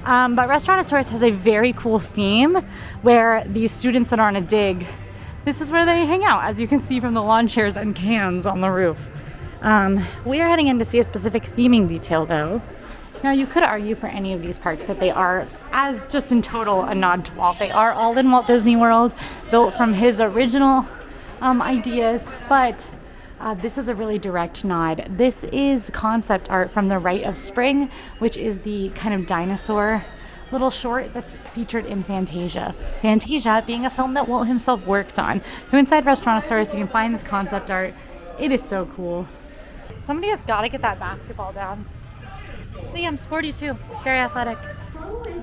But Restaurantosaurus has a very cool theme where these students that are on a dig, this is where they hang out, as you can see from the lawn chairs and cans on the roof. We are heading in to see a specific theming detail though. Now you could argue for any of these parks that they are, as just in total, a nod to Walt. They are all in Walt Disney World, built from his original ideas, but this is a really direct nod. This is concept art from The Rite of Spring, which is the kind of dinosaur little short that's featured in Fantasia. Fantasia being a film that Walt himself worked on. So inside Restaurantosaurus you can find this concept art. It is so cool. Somebody has got to get that basketball down. See, I'm sporty too. Very athletic.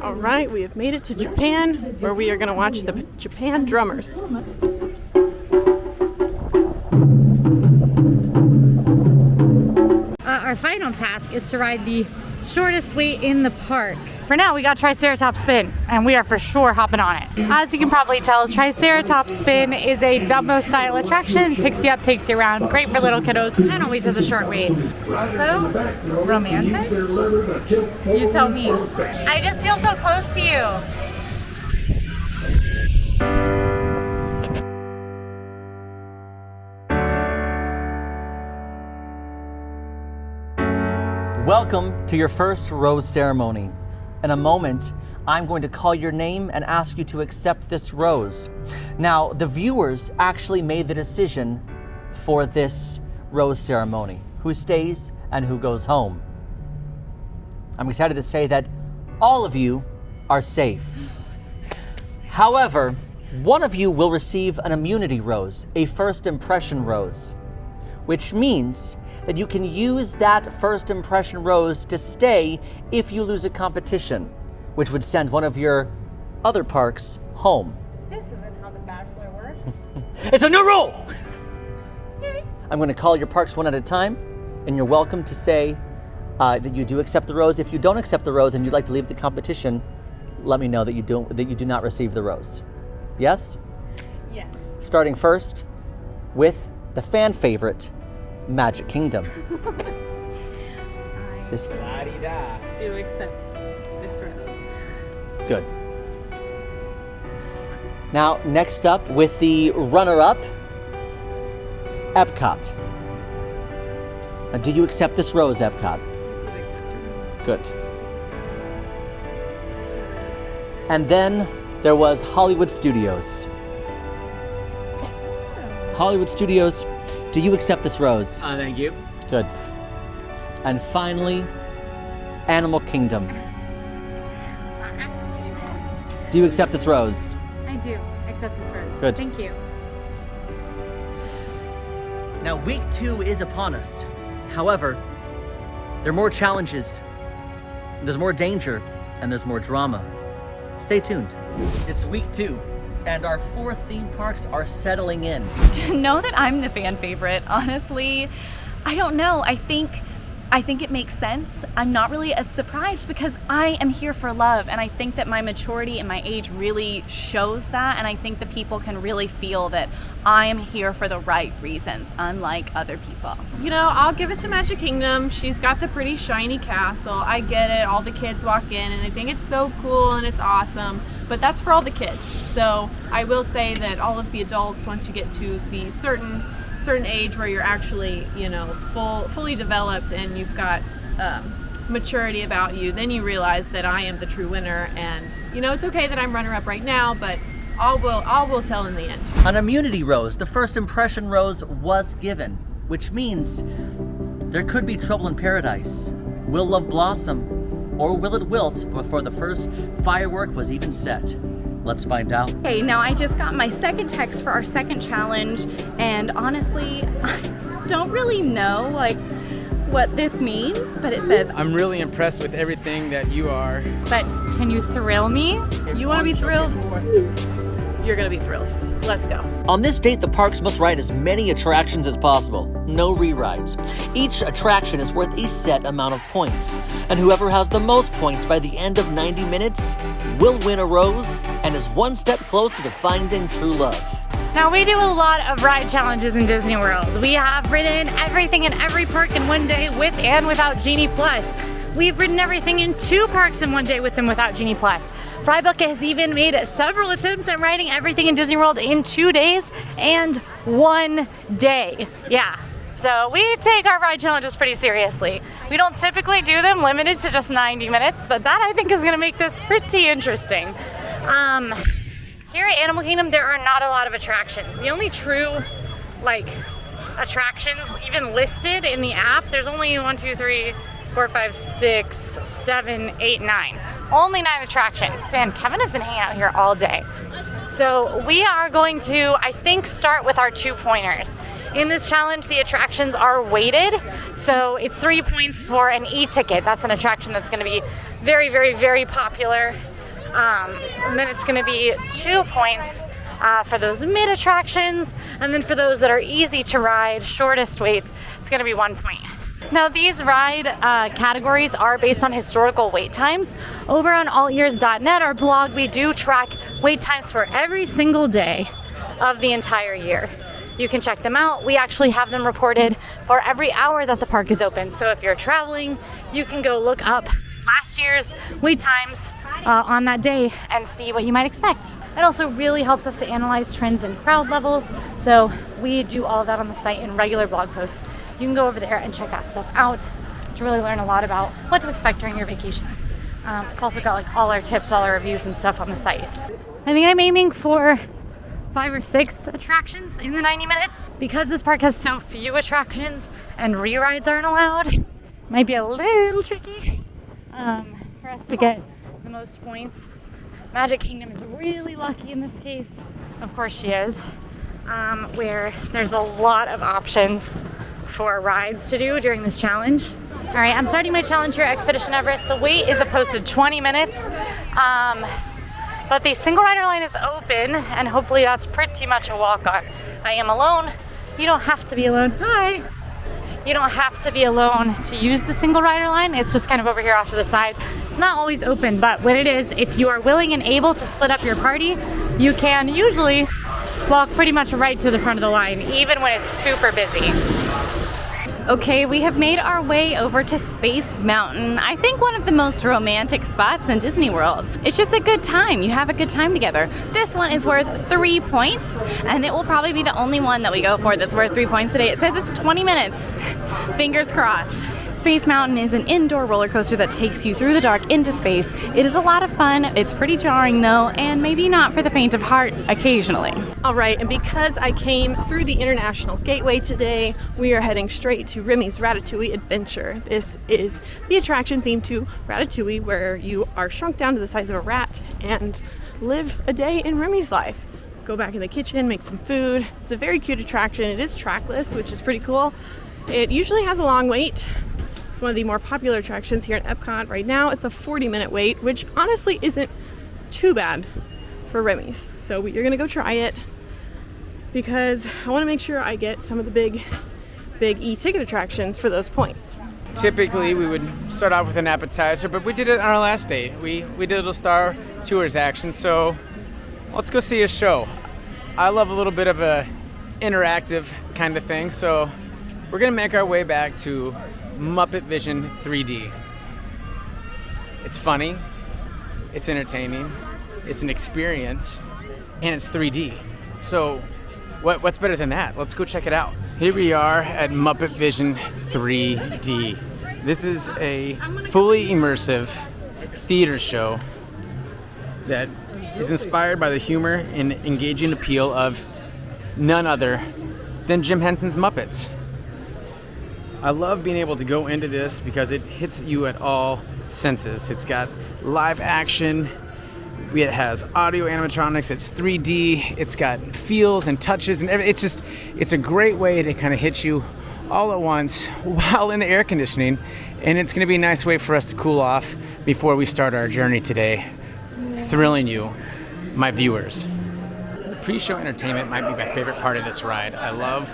All right, we have made it to Japan, where we are going to watch the Japan drummers.
Our final task is to ride the shortest wait in the park. For now, we got Triceratops Spin, and we are for sure hopping on it. As you can probably tell, Triceratops Spin is a Dumbo-style attraction. Picks you up, takes you around. Great for little kiddos, and always has a short wait. Also, romantic? You tell me. I just feel so close to you.
Welcome to your first rose ceremony. In a moment, I'm going to call your name and ask you to accept this rose. Now, the viewers actually made the decision for this rose ceremony, who stays and who goes home. I'm excited to say that all of you are safe. However, one of you will receive an immunity rose, a first impression rose, which means that you can use that first impression rose to stay if you lose a competition, which would send one of your other parks home.
This isn't how The Bachelor works.
It's a new rule! I'm going to call your parks one at a time, and you're welcome to say that you do accept the rose. If you don't accept the rose and you'd like to leave the competition, let me know that you do not receive the rose. Yes?
Yes.
Starting first with the fan favorite, Magic Kingdom. This
La-di-da.
Do accept this rose.
good. Now, next up with the runner-up, Epcot. Now, do you accept this rose, Epcot?
Do accept the rose.
Good. And then there was Hollywood Studios. Hollywood Studios, do you accept this rose?
Thank you.
Good. And finally, Animal Kingdom. Do you accept this rose?
I do accept this rose.
Good.
Thank you.
Now, week 2 is upon us. However, there are more challenges, there's more danger, and there's more drama. Stay tuned. It's week 2, and our 4 theme parks are settling in.
To know that I'm the fan favorite, honestly, I don't know. I think it makes sense. I'm not really as surprised because I am here for love, and I think that my maturity and my age really shows that, and I think the people can really feel that I am here for the right reasons, unlike other people.
You know, I'll give it to Magic Kingdom. She's got the pretty shiny castle. I get it. All the kids walk in and they think it's so cool and it's awesome, but that's for all the kids. So I will say that all of the adults, once you get to the certain age where you're actually, you know, fully developed and you've got maturity about you, then you realize that I am the true winner. And you know, it's okay that I'm runner-up right now, but all will tell in the end.
An immunity rose, the first impression rose, was given, which means there could be trouble in paradise. Will love blossom, or will it wilt before the first firework was even set? Let's find out.
Okay, now I just got my second text for our second challenge, and honestly, I don't really know what this means, but it says,
I'm really impressed with everything that you are.
But can you thrill me?
You want to be thrilled? You're gonna be thrilled. Let's go.
On this date, the parks must ride as many attractions as possible. No re-rides. Each attraction is worth a set amount of points, and whoever has the most points by the end of 90 minutes will win a rose and is one step closer to finding true love.
Now, we do a lot of ride challenges in Disney World. We have ridden everything in every park in one day with and without Genie Plus. We've ridden everything in 2 parks in one day with and without Genie Plus. Freibucket has even made several attempts at riding everything in Disney World in 2 days and 1 day. Yeah, so we take our ride challenges pretty seriously. We don't typically do them limited to just 90 minutes, but that I think is gonna make this pretty interesting. Here at Animal Kingdom, there are not a lot of attractions. The only true, attractions even listed in the app, there's only 1, 2, 3, 4, 5, 6, 7, 8, 9. Only 9 attractions. And Kevin has been hanging out here all day. So we are going to, I think, start with our 2-pointers. In this challenge, the attractions are weighted. So it's 3 points for an e-ticket. That's an attraction that's gonna be very, very, very popular. And then it's gonna be 2 points for those mid attractions. And then for those that are easy to ride, shortest waits, it's gonna be 1 point. Now, these ride categories are based on historical wait times. Over on AllEars.net, our blog, we do track wait times for every single day of the entire year. You can check them out. We actually have them reported for every hour that the park is open. So if you're traveling, you can go look up last year's wait times on that day and see what you might expect. It also really helps us to analyze trends in crowd levels. So we do all of that on the site in regular blog posts. You can go over there and check that stuff out to really learn a lot about what to expect during your vacation. It's also got all our tips, all our reviews and stuff on the site. I think I'm aiming for 5 or 6 attractions in the 90 minutes. Because this park has so few attractions and re-rides aren't allowed, it might be a little tricky for us to get the most points. Magic Kingdom is really lucky in this case. Of course she is. Where there's a lot of options for rides to do during this challenge. All right, I'm starting my challenge here at Expedition Everest. The wait is a posted 20 minutes, but the single rider line is open, and hopefully that's pretty much a walk-on. I am alone. You don't have to be alone. Hi. You don't have to be alone to use the single rider line. It's just kind of over here off to the side. It's not always open, but when it is, if you are willing and able to split up your party, you can usually walk pretty much right to the front of the line, even when it's super busy.
Okay, we have made our way over to Space Mountain. I think one of the most romantic spots in Disney World. It's just a good time. You have a good time together. This one is worth 3 points, and it will probably be the only one that we go for that's worth 3 points today. It says it's 20 minutes. Fingers crossed. Space Mountain is an indoor roller coaster that takes you through the dark into space. It is a lot of fun. It's pretty jarring though, and maybe not for the faint of heart occasionally.
All right, and because I came through the International Gateway today, we are heading straight to Remy's Ratatouille Adventure. This is the attraction themed to Ratatouille, where you are shrunk down to the size of a rat and live a day in Remy's life. Go back in the kitchen, make some food. It's a very cute attraction. It is trackless, which is pretty cool. It usually has a long wait. It's one of the more popular attractions here at Epcot. Right now, it's a 40-minute wait, which honestly isn't too bad for Remy's. So we're gonna go try it because I wanna make sure I get some of the big e-ticket attractions for those points.
Typically, we would start off with an appetizer, but we did it on our last date. We did a little Star Tours action, so let's go see a show. I love a little bit of a interactive kind of thing, so we're gonna make our way back to Muppet Vision 3D. It's funny, it's entertaining, it's an experience, and it's 3D. So what's better than that? Let's go check it out. Here we are at Muppet Vision 3D. This is a fully immersive theater show that is inspired by the humor and engaging appeal of none other than Jim Henson's Muppets. I love being able to go into this because it hits you at all senses. It's got live action, it has audio animatronics, it's 3D, it's got feels and touches and everything. It's a great way to kind of hit you all at once while in the air conditioning, and it's gonna be a nice way for us to cool off before we start our journey today, thrilling you, my viewers. The pre-show entertainment might be my favorite part of this ride. I love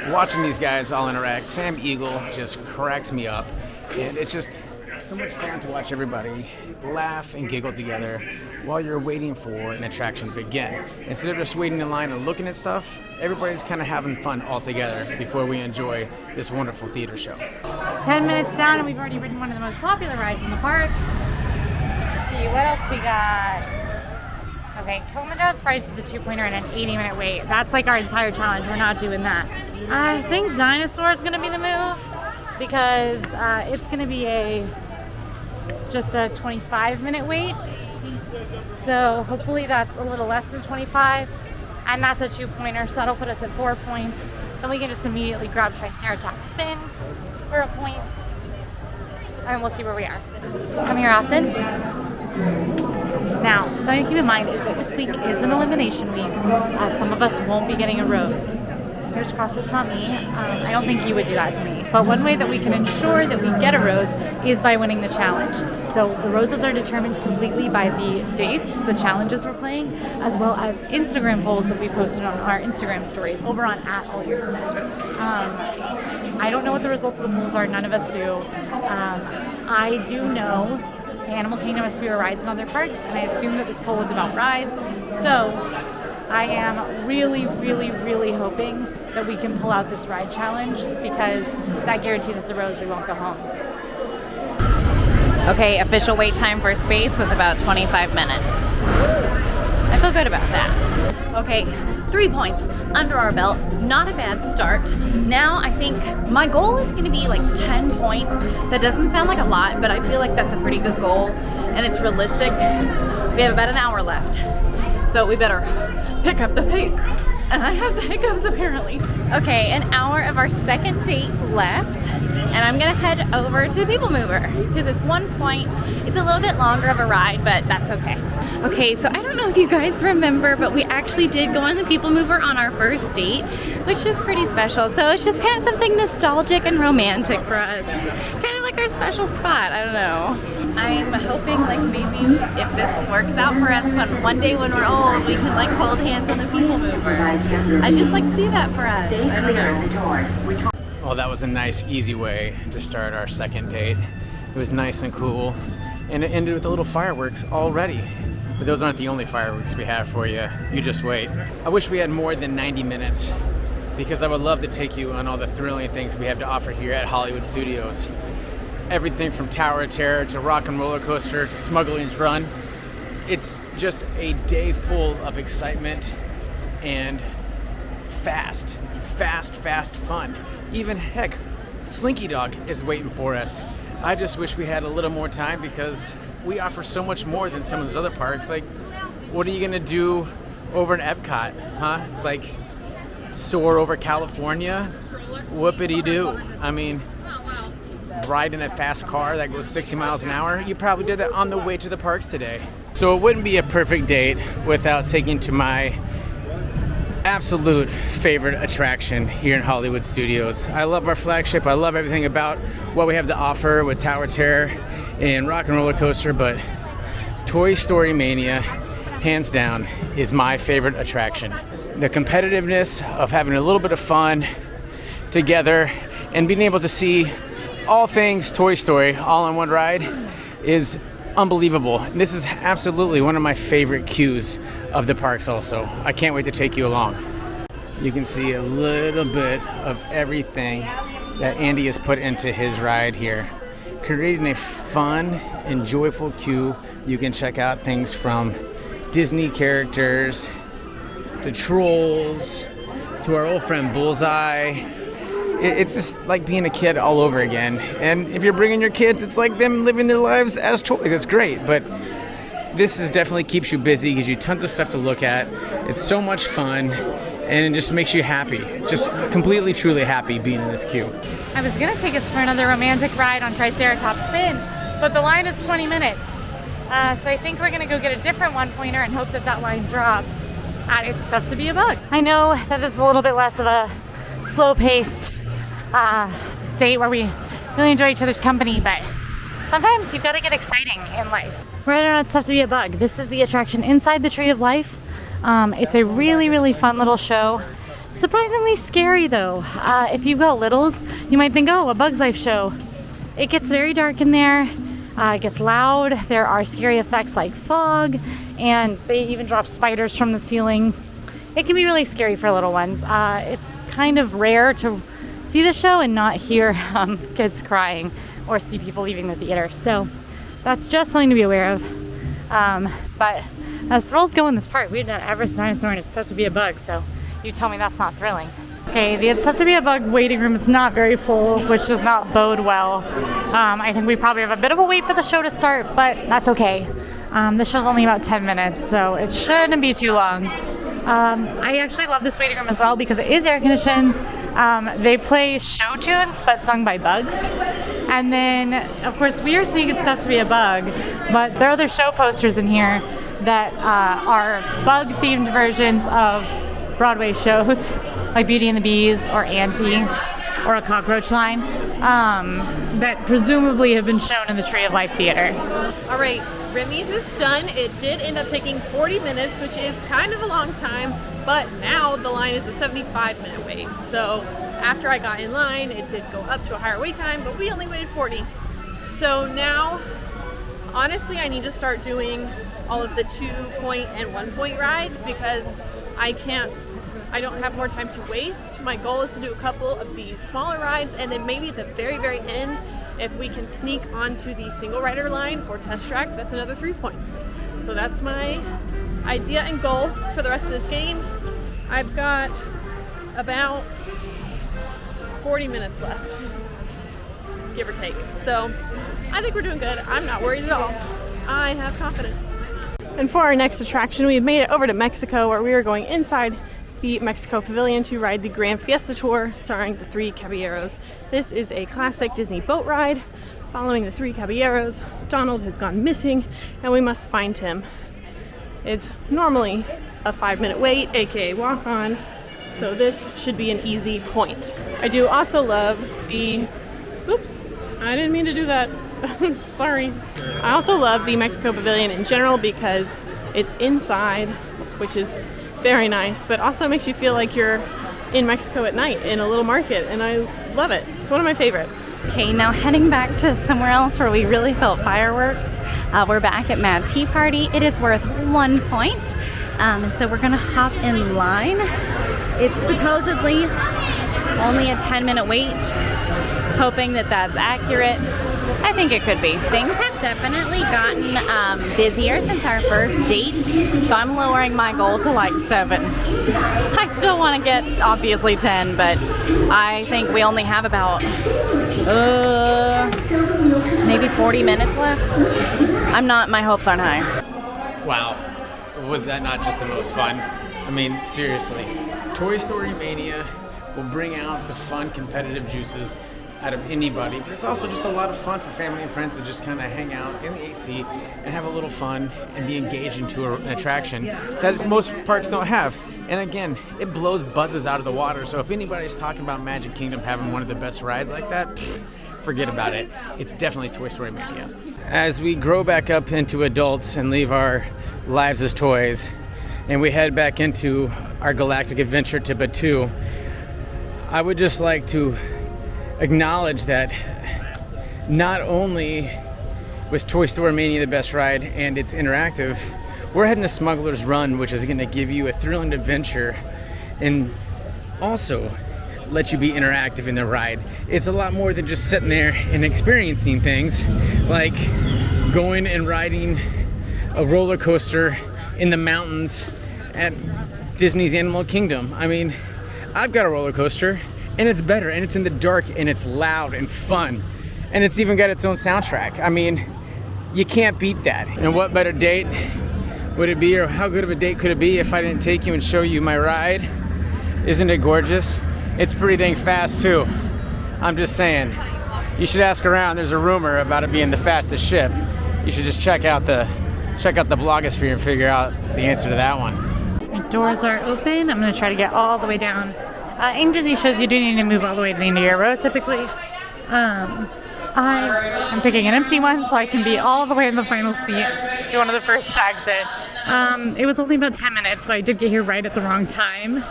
watching these guys all interact. Sam Eagle just cracks me up, and it's just so much fun to watch everybody laugh and giggle together while you're waiting for an attraction to begin. Instead of just waiting in line and looking at stuff, everybody's kind of having fun all together before we enjoy this wonderful theater show.
10 minutes down and we've already ridden one of the most popular rides in the park. Let's see, what else we got? Okay, Kilimanjaro Surprise is a 2-pointer and an 80-minute wait. That's like our entire challenge. We're not doing that. I think Dinosaur is going to be the move because it's going to be just a 25-minute wait. So hopefully that's a little less than 25, and that's a 2-pointer, so that'll put us at 4 points. Then we can just immediately grab Triceratops Spin for a point, and we'll see where we are. Come here often. Now, something to keep in mind is that this week is an elimination week. Some of us won't be getting a rose. Fingers crossed it's not me. I don't think you would do that to me. But one way that we can ensure that we get a rose is by winning the challenge. So the roses are determined completely by the dates, the challenges we're playing, as well as Instagram polls that we posted on our Instagram stories over on @AllEars.net. I don't know what the results of the polls are. None of us do. I do know the Animal Kingdom has fewer rides in other parks, and I assume that this poll was about rides. So I am really, really, really hoping that we can pull out this ride challenge because that guarantees us a rose. We won't go home.
Okay, official wait time for space was about 25 minutes. I feel good about that. Okay, 3 points under our belt. Not a bad start. Now I think my goal is going to be like 10 points. That doesn't sound like a lot, but I feel like that's a pretty good goal and it's realistic. We have about an hour left. so we better pick up the pace. And I have the hiccups apparently. Okay, an hour of our second date left, and I'm gonna head over to the People Mover because it's 1 point. It's a little bit longer of a ride, but that's okay. Okay, so I don't know if you guys remember, but we actually did go on the People Mover on our first date, which was pretty special. So it's just kind of something nostalgic and romantic for us. Kind of like our special spot, I don't know. I'm hoping like maybe if this works out for us, when one day when we're old, we can like hold hands on the People Mover. I just like see that for us.
Stay clear of the doors.
Well, that was a nice, easy way to start our second date. It was nice and cool, and it ended with a little fireworks already. But those aren't the only fireworks we have for you. You just wait. I wish we had more than 90 minutes because I would love to take you on all the thrilling things we have to offer here at Hollywood Studios. Everything from Tower of Terror to Rock and Roller Coaster to Smuggling's Run. It's just a day full of excitement and fast fun. Even heck, Slinky Dog is waiting for us. I just wish we had a little more time because we offer so much more than some of those other parks. Like, what are you gonna do over in Epcot, huh? Like, soar over California? Whoopity-doo. I mean, ride in a fast car that goes 60 miles an hour? You probably did that on the way to the parks today. So it wouldn't be a perfect date without taking to my absolute favorite attraction here in Hollywood Studios. I love our flagship. I love everything about what we have to offer with Tower of Terror and Rock and Roller Coaster, but Toy Story Mania, hands down, is my favorite attraction. The competitiveness of having a little bit of fun together and being able to see all things Toy Story all on one ride is unbelievable. And this is absolutely one of my favorite queues of the parks also. I can't wait to take you along. You can see a little bit of everything that Andy has put into his ride here, creating a fun and joyful queue. You can check out things from Disney characters to Trolls to our old friend Bullseye. It's just like being a kid all over again. And if you're bringing your kids, it's like them living their lives as toys. It's great, but this is definitely keeps you busy, gives you tons of stuff to look at. It's so much fun, and it just makes you happy. Just completely, truly happy being in this queue.
I was gonna take us for another romantic ride on Triceratops Spin, but the line is 20 minutes. So I think we're gonna go get a different one-pointer and hope that that line drops. It's tough to be a bug. I know that this is a little bit less of a slow-paced date where we really enjoy each other's company, but sometimes you've got to get exciting in life. Right now, it's tough to be a bug. This is the attraction inside the Tree of Life. It's a really fun little show. Surprisingly scary though. If you've got littles, you might think, oh, a Bug's Life show. It gets very dark in there. It gets loud. There are scary effects like fog, and they even drop spiders from the ceiling. It can be really scary for little ones. It's kind of rare to see the show and not hear kids crying or see people leaving the theater. So that's just something to be aware of. But as thrills go in this park, we've done Everest Dinosaur and it's tough to be a bug. So you tell me that's not thrilling. Okay, the It's Tough to Be a Bug waiting room is not very full, which does not bode well. I think we probably have a bit of a wait for the show to start, but that's okay. The show's only about 10 minutes, so it shouldn't be too long. I actually love this waiting room as well because it is air conditioned. They play show tunes but sung by bugs. And then, of course, we are seeing It's Tough to Be a Bug, but there are other show posters in here that are bug-themed versions of Broadway shows, like Beauty and the Beast or Auntie or A Cockroach Line, that presumably have been shown in the Tree of Life Theater.
All right, Remy's is done. It did end up taking 40 minutes, which is kind of a long time, but now the line is a 75-minute wait. So after I got in line, it did go up to a higher wait time, but we only waited 40. So now, honestly, I need to start doing all of the 2-point and 1-point rides because I don't have more time to waste. My goal is to do a couple of the smaller rides, and then maybe at the very end, if we can sneak onto the single rider line for Test Track, that's another 3 points. So that's my idea and goal for the rest of this game. I've got about 40 minutes left, give or take. So I think we're doing good. I'm not worried at all. I have confidence.
And for our next attraction, we've made it over to Mexico, where we are going inside the Mexico Pavilion to ride the Grand Fiesta Tour starring the Three Caballeros. This is a classic Disney boat ride following the Three Caballeros. Donald has gone missing and we must find him. It's normally a 5-minute wait, aka walk on, so this should be an easy point. I do also love the, oops, I didn't mean to do that. Sorry. I also love the Mexico Pavilion in general because it's inside, which is very nice, but also makes you feel like you're in Mexico at night in a little market, and I love it. It's one of my favorites.
Okay, now heading back to somewhere else where we really felt fireworks. We're back at Mad Tea Party. It is worth 1 point, and so we're gonna hop in line. It's supposedly only a 10-minute wait, hoping that that's accurate. I think it could be. Things have definitely gotten busier since our first date, so I'm lowering my goal to like 7. I still want to get obviously 10, but I think we only have about maybe 40 minutes left. My hopes aren't high.
Wow, was that not just the most fun? I mean, seriously, Toy Story Mania will bring out the fun competitive juices out of anybody, but it's also just a lot of fun for family and friends to just kind of hang out in the AC and have a little fun and be engaged into an attraction that most parks don't have. And again, it blows buzzes out of the water, so if anybody's talking about Magic Kingdom having one of the best rides like that, forget about it. It's definitely Toy Story Mania. As we grow back up into adults and leave our lives as toys, and we head back into our galactic adventure to Batuu, I would just like to acknowledge that not only was Toy Story Mania the best ride and it's interactive, we're heading to Smuggler's Run, which is going to give you a thrilling adventure and also let you be interactive in the ride. It's a lot more than just sitting there and experiencing things, like going and riding a roller coaster in the mountains at Disney's Animal Kingdom. I mean, I've got a roller coaster, and it's better, and it's in the dark, and it's loud and fun, and it's even got its own soundtrack. I mean, you can't beat that. And what better date would it be, or how good of a date could it be if I didn't take you and show you my ride? Isn't it gorgeous? It's pretty dang fast too. I'm just saying, you should ask around. There's a rumor about it being the fastest ship. You should just check out the blogosphere and figure out the answer to that one.
The doors are open. I'm gonna try to get all the way down. In Disney shows, you do need to move all the way to the end of your row typically. I'm picking an empty one so I can be all the way in the final seat, be one of the first to exit. It was only about 10 minutes, so I did get here right at the wrong time.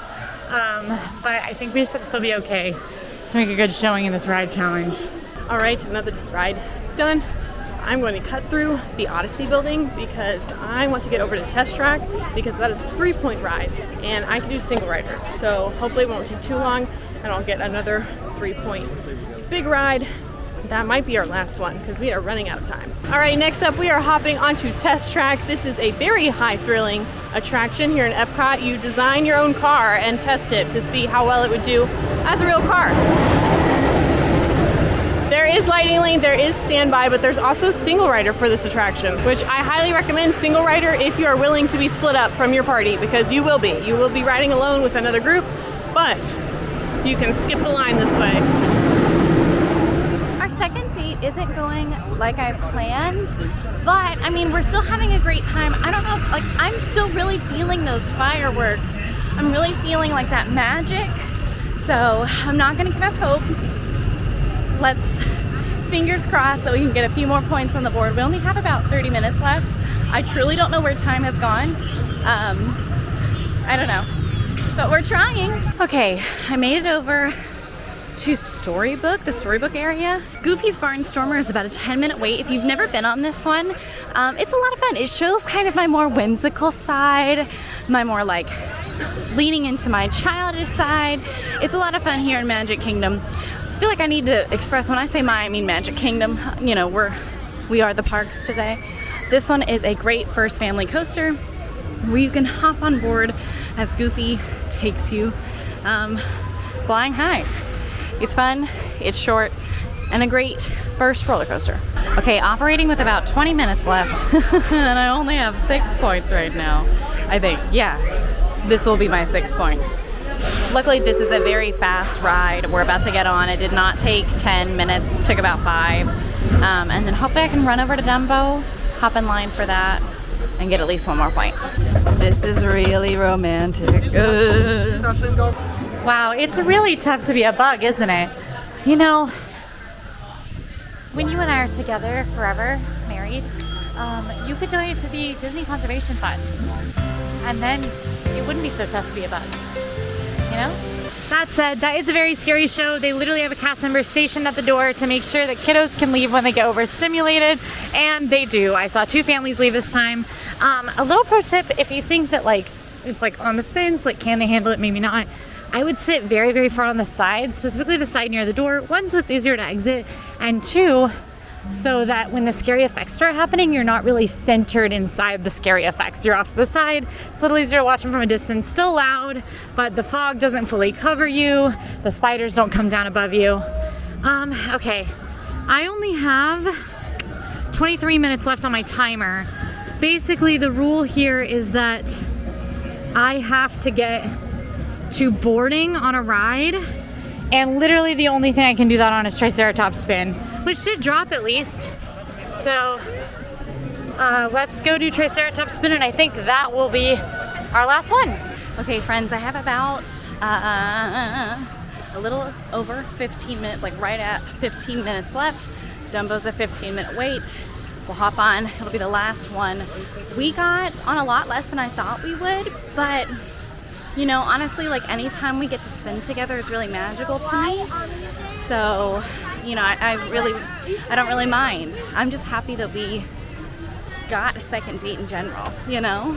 But I think we should still be okay to make a good showing in this ride challenge.
All right, another ride done. I'm going to cut through the Odyssey building because I want to get over to Test Track because that is a 3-point ride and I can do single rider. So hopefully it won't take too long and I'll get another 3-point big ride. That might be our last one because we are running out of time. All right, next up we are hopping onto Test Track. This is a very high thrilling attraction here in Epcot. You design your own car and test it to see how well it would do as a real car. There is lighting lane, there is standby, but there's also single rider for this attraction, which I highly recommend single rider if you are willing to be split up from your party, because you will be. You will be riding alone with another group, but you can skip the line this way.
Our second date isn't going like I planned, but I mean, we're still having a great time. I don't know, like I'm still really feeling those fireworks. I'm really feeling like that magic. So I'm not gonna give up hope. Let's fingers crossed that we can get a few more points on the board. We only have about 30 minutes left. I truly don't know where time has gone. I don't know, but we're trying. Okay, I made it over to Storybook, the Storybook area. Goofy's Barnstormer is about a 10-minute wait. If you've never been on this one, it's a lot of fun. It shows kind of my more whimsical side, my more like leaning into my childish side. It's a lot of fun here in Magic Kingdom. I feel like I need to express, when I say I mean Magic Kingdom. You know, we are the parks today. This one is a great first family coaster where you can hop on board as Goofy takes you flying high. It's fun, it's short, and a great first roller coaster. Okay, operating with about 20 minutes left, and I only have 6 points right now. I think, yeah, this will be my 6th point. Luckily, this is a very fast ride we're about to get on. It did not take 10 minutes, it took about 5. And then hopefully I can run over to Dumbo, hop in line for that, and get at least 1 more point. This is really romantic.
Wow, it's really tough to be a bug, isn't it? You know, when you and I are together forever, married, you could donate to the Disney Conservation Fund. And then it wouldn't be so tough to be a bug, you know? That said, that is a very scary show. They literally have a cast member stationed at the door to make sure that kiddos can leave when they get overstimulated, and they do. I saw 2 families leave this time. A little pro tip, if you think that like it's like on the fence, like can they handle it, maybe not, I would sit very, very far on the side, specifically the side near the door. 1, so it's easier to exit, and 2, so that when the scary effects start happening, you're not really centered inside the scary effects. You're off to the side. It's a little easier to watch them from a distance. Still loud, but the fog doesn't fully cover you. The spiders don't come down above you. Okay, I only have 23 minutes left on my timer. Basically, the rule here is that I have to get to boarding on a ride, and literally the only thing I can do that on is Triceratops spin, which did drop at least. So let's go do Triceratops spin, and I think that will be our last one.
Okay, friends, I have about a little over 15 minutes, like right at 15 minutes left. Dumbo's a 15-minute wait. We'll hop on, it'll be the last one. We got on a lot less than I thought we would, but you know, honestly, like anytime we get to spin together is really magical to me. So, you know, I don't really mind. I'm just happy that we got a second date in general, you know?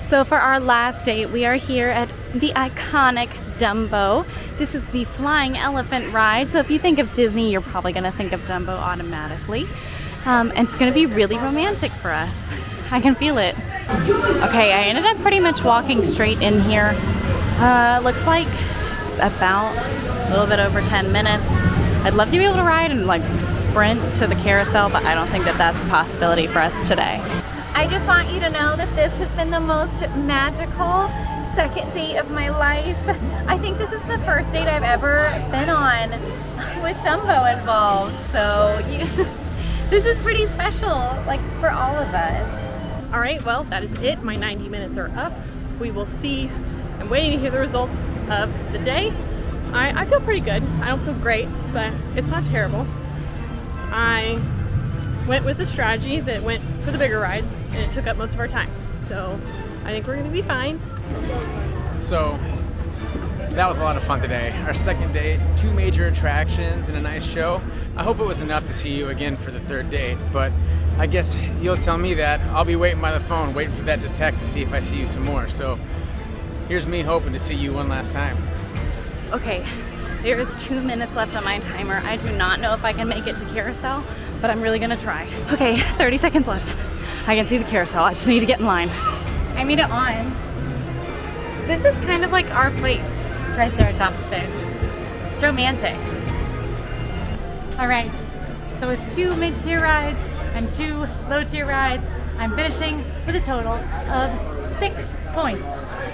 So for our last date, we are here at the iconic Dumbo. This is the flying elephant ride. So if you think of Disney, you're probably gonna think of Dumbo automatically. And it's gonna be really romantic for us. I can feel it. Okay, I ended up pretty much walking straight in here. Looks like it's about a little bit over 10 minutes. I'd love to be able to ride and like sprint to the carousel, but I don't think that that's a possibility for us today.
I just want you to know that this has been the most magical second date of my life. I think this is the first date I've ever been on with Dumbo involved, so this is pretty special, like for all of us.
All right, well, that is it. My 90 minutes are up. We will see. I'm waiting to hear the results of the day. I feel pretty good. I don't feel great, but it's not terrible. I went with a strategy that went for the bigger rides, and it took up most of our time. So I think we're gonna be fine.
So that was a lot of fun today. Our second date, 2 major attractions and a nice show. I hope it was enough to see you again for the 3rd date, but I guess you'll tell me that. I'll be waiting by the phone, waiting for that to text to see if I see you some more. So here's me hoping to see you one last time.
Okay, there is 2 minutes left on my timer. I do not know if I can make it to carousel, but I'm really gonna try. Okay, 30 seconds left. I can see the carousel, I just need to get in line.
I made it on. This is kind of like our place, Triceratops spin. It's romantic. All right, so with 2 mid-tier rides and 2 low-tier rides, I'm finishing with a total of 6 points.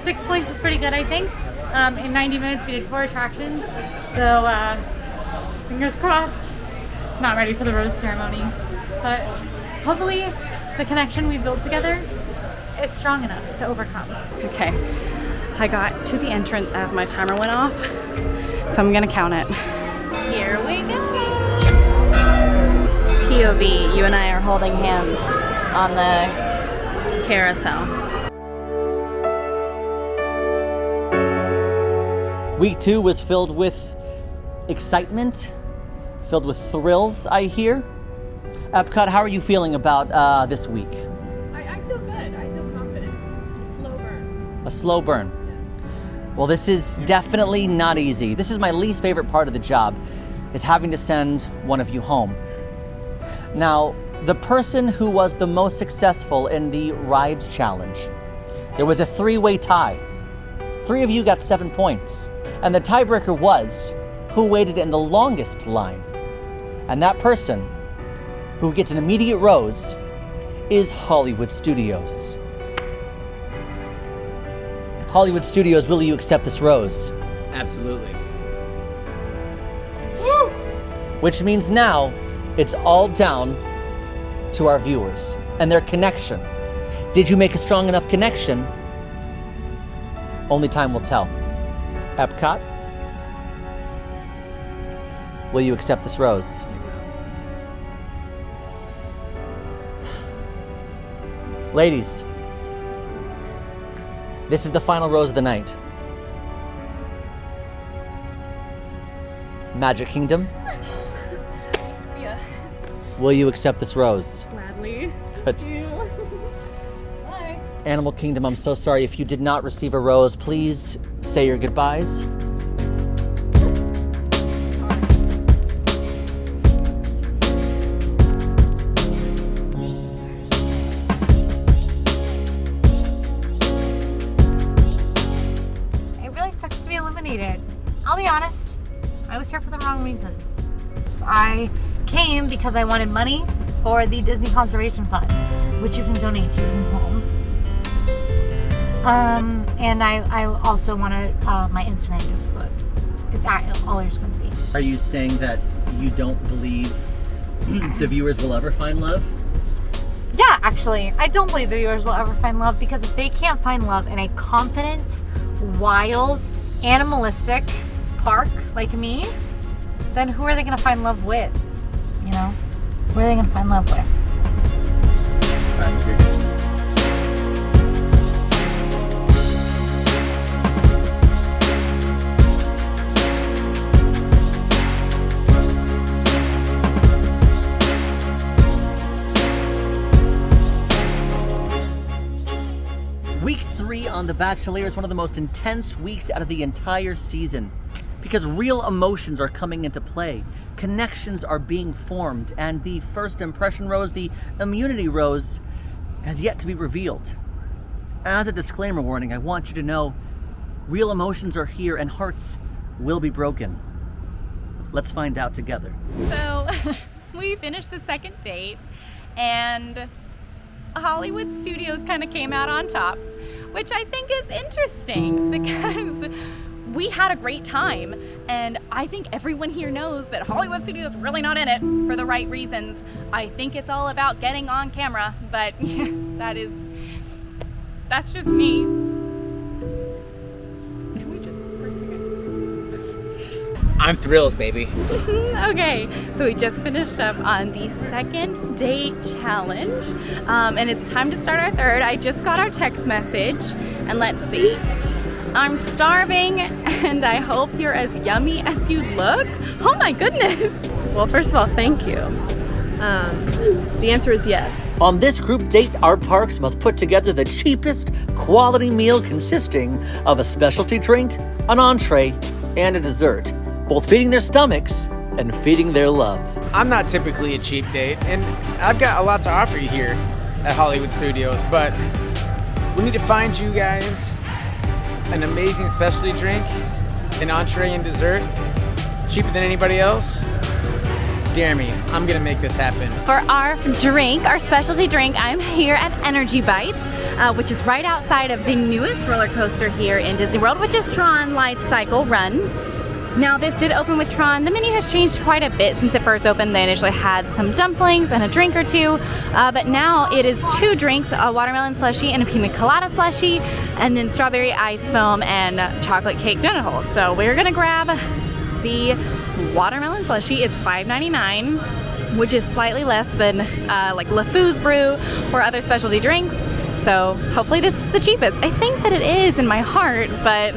6 points is pretty good, I think. In 90 minutes, we did 4 attractions. So, fingers crossed. Not ready for the rose ceremony. But hopefully, the connection we built together is strong enough to overcome.
Okay, I got to the entrance as my timer went off, so I'm gonna count it. Here we go. POV, you and I are holding hands on the carousel.
Week 2 was filled with excitement, filled with thrills, I hear. Epcot, how are you feeling about this week?
I feel good. I feel confident. It's a slow burn.
A slow burn.
Yes.
Well, this is definitely not easy. This is my least favorite part of the job, is having to send one of you home. Now, the person who was the most successful in the Rides Challenge, there was a 3-way tie. 3 of you got 7 points. And the tiebreaker was who waited in the longest line. And that person who gets an immediate rose is Hollywood Studios. Hollywood Studios, will you accept this rose?
Absolutely.
Which means now it's all down to our viewers and their connection. Did you make a strong enough connection? Only time will tell. Epcot, will you accept this rose? Ladies, this is the final rose of the night. Magic Kingdom,
Yeah.
will you accept this rose?
Gladly.
Good.
Thank you. Bye.
Animal Kingdom, I'm so sorry. If you did not receive a rose, please say your goodbyes.
It really sucks to be eliminated. I'll be honest, I was here for the wrong reasons. I came because I wanted money for the Disney Conservation Fund, which you can donate to from home. And I also wanted my Instagram to explode. It's at AllEars.net.
Are you saying that you don't believe the viewers will ever find love?
Yeah, actually, I don't believe the viewers will ever find love, because if they can't find love in a confident, wild, animalistic park like me, then who are they going to find love with? You know? Who are they going to find love with?
Week 3 on The BachelEAR is one of the most intense weeks out of the entire season, because real emotions are coming into play, connections are being formed, and the first impression rose, the immunity rose, has yet to be revealed. As a disclaimer warning, I want you to know real emotions are here and hearts will be broken. Let's find out together.
So we finished the second date and Hollywood Studios kind of came out on top, which I think is interesting because we had a great time, and I think everyone here knows that Hollywood Studios is really not in it for the right reasons. I think it's all about getting on camera, but that's just me. Can we just for a second?
I'm thrills, baby.
Okay, so we just finished up on the second date challenge, and it's time to start our third. I just got our text message, and let's see. I'm starving, and I hope you're as yummy as you look. Oh my goodness.
Well, first of all, thank you. The answer is yes.
On this group date, our parks must put together the cheapest quality meal consisting of a specialty drink, an entree, and a dessert, both feeding their stomachs and feeding their love.
I'm not typically a cheap date, and I've got a lot to offer you here at Hollywood Studios, but we need to find you guys an amazing specialty drink, an entree and dessert, cheaper than anybody else. Dare me, I'm gonna make this happen.
For our drink, our specialty drink, I'm here at Energy Bites, which is right outside of the newest roller coaster here in Disney World, which is Tron Light Cycle Run. Now this did open with Tron. The menu has changed quite a bit since it first opened. They initially had some dumplings and a drink or two, but now it is 2 drinks, a watermelon slushie and a pina colada slushie, and then strawberry ice foam and chocolate cake donut holes. So we're gonna grab the watermelon slushie. It's $5.99, which is slightly less than like LeFou's Brew or other specialty drinks. So hopefully this is the cheapest. I think that it is in my heart, but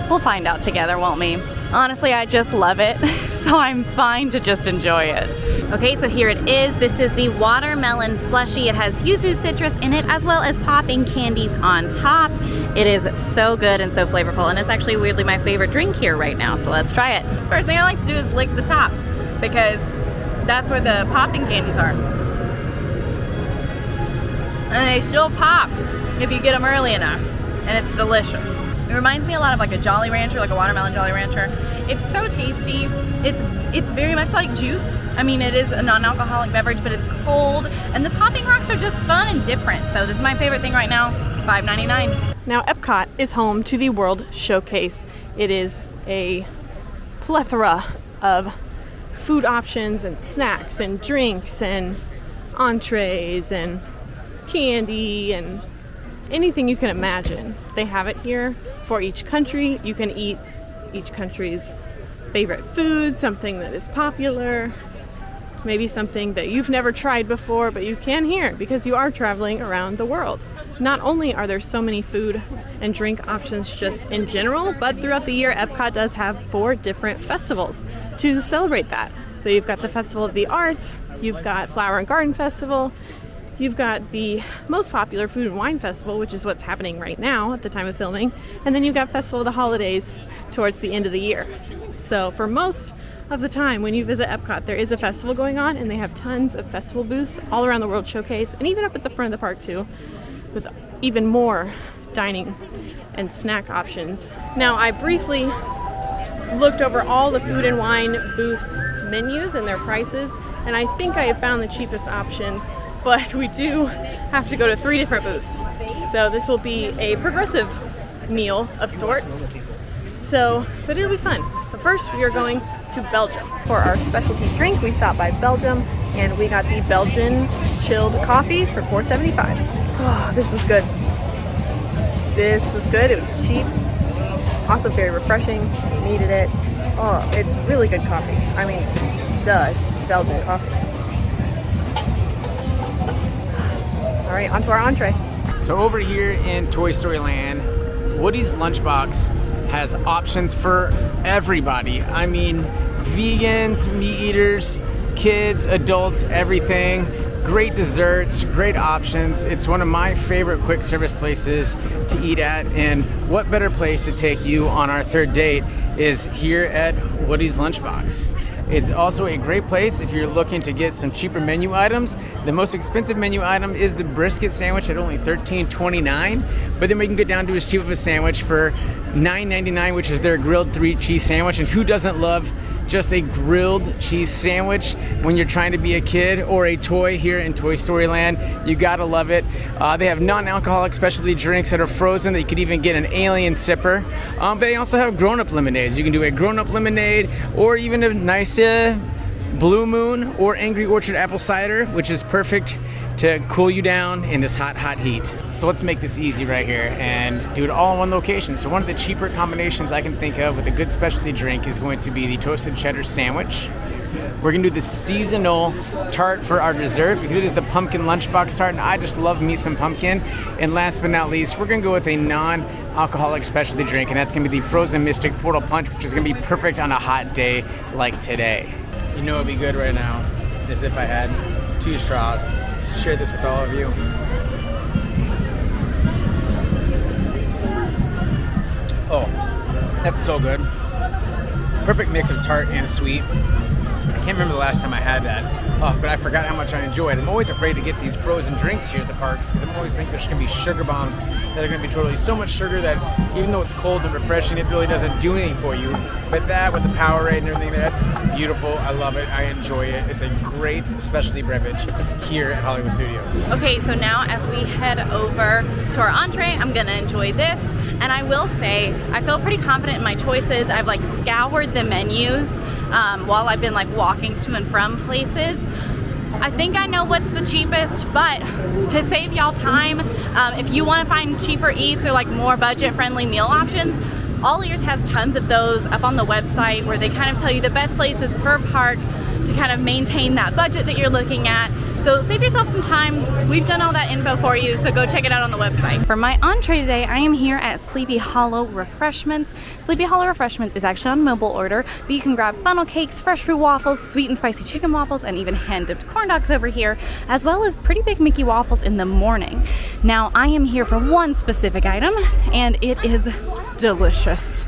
we'll find out together, won't we? Honestly, I just love it, so I'm fine to just enjoy it. Okay, so here it is. This is the watermelon slushie. It has yuzu citrus in it, as well as popping candies on top. It is so good and so flavorful, and it's actually weirdly my favorite drink here right now, so let's try it. First thing I like to do is lick the top, because that's where the popping candies are. And they still pop if you get them early enough, and it's delicious. It reminds me a lot of like a Jolly Rancher, like a watermelon Jolly Rancher. It's so tasty. It's very much like juice. I mean, it is a non-alcoholic beverage, but it's cold, and the popping rocks are just fun and different. So this is my favorite thing right now, $5.99.
Now, Epcot is home to the World Showcase. It is a plethora of food options and snacks and drinks and entrees and candy and anything you can imagine. They have it here for each country. You can eat each country's favorite food, something that is popular, maybe something that you've never tried before, but you can here because you are traveling around the world. Not only are there so many food and drink options just in general, but throughout the year, Epcot does have 4 different festivals to celebrate that. So you've got the Festival of the Arts, you've got Flower and Garden Festival, you've got the most popular Food and Wine Festival, which is what's happening right now at the time of filming, and then you've got Festival of the Holidays towards the end of the year. So for most of the time when you visit Epcot, there is a festival going on, and they have tons of festival booths all around the World Showcase, and even up at the front of the park too, with even more dining and snack options. Now, I briefly looked over all the food and wine booth menus and their prices, and I think I have found the cheapest options, but we do have to go to 3 different booths. So this will be a progressive meal of sorts. But it'll be fun. So first we are going to Belgium. For our specialty drink, we stopped by Belgium, and we got the Belgian chilled coffee for $4.75. Oh, this was good. This was good. It was cheap. Also very refreshing. Needed it. Oh, it's really good coffee. I mean, duh, it's Belgian coffee. All right, on to our entree.
So over here in Toy Story Land, Woody's Lunchbox has options for everybody. I mean, vegans, meat eaters, kids, adults, everything. Great desserts, great options. It's one of my favorite quick service places to eat at, and what better place to take you on our 3rd date is here at Woody's Lunchbox. It's also a great place if you're looking to get some cheaper menu items. The most expensive menu item is the brisket sandwich at only $13.29, but then we can get down to as cheap of a sandwich for $9.99, which is their grilled 3 cheese sandwich. And who doesn't love just a grilled cheese sandwich when you're trying to be a kid or a toy here in Toy Story Land? You gotta love it. They have non-alcoholic specialty drinks that are frozen that you could even get an alien sipper. But they also have grown-up lemonades. You can do a grown-up lemonade or even a nice Blue Moon or Angry Orchard apple cider, which is perfect to cool you down in this hot, hot heat. So let's make this easy right here and do it all in one location. So one of the cheaper combinations I can think of with a good specialty drink is going to be the toasted cheddar sandwich. We're gonna do the seasonal tart for our dessert because it is the pumpkin lunchbox tart, and I just love me some pumpkin. And last but not least, we're gonna go with a non-alcoholic specialty drink, and that's gonna be the Frozen Mystic Portal Punch, which is gonna be perfect on a hot day like today. You know, it'd be good right now is if I had 2 straws. Share this with all of you. Oh, that's so good. It's a perfect mix of tart and sweet. I can't remember the last time I had that, but I forgot how much I enjoy it. I'm always afraid to get these frozen drinks here at the parks because I'm always thinking there's going to be sugar bombs that are going to be totally so much sugar that even though it's cold and refreshing, it really doesn't do anything for you. But that with the Powerade and everything, that's beautiful. I love it. I enjoy it. It's a great specialty beverage here at Hollywood Studios.
Okay, so now as we head over to our entree, I'm gonna enjoy this. And I will say, I feel pretty confident in my choices. I've like scoured the menus while I've been like walking to and from places. I think I know what's the cheapest, but to save y'all time, if you want to find cheaper eats or like more budget-friendly meal options, AllEars has tons of those up on the website where they kind of tell you the best places per park to kind of maintain that budget that you're looking at. So save yourself some time. We've done all that info for you, so go check it out on the website. For my entree today, I am here at Sleepy Hollow Refreshments. Sleepy Hollow Refreshments is actually on mobile order, but you can grab funnel cakes, fresh fruit waffles, sweet and spicy chicken waffles, and even hand-dipped corn dogs over here, as well as pretty big Mickey waffles in the morning. Now, I am here for one specific item, and it is delicious.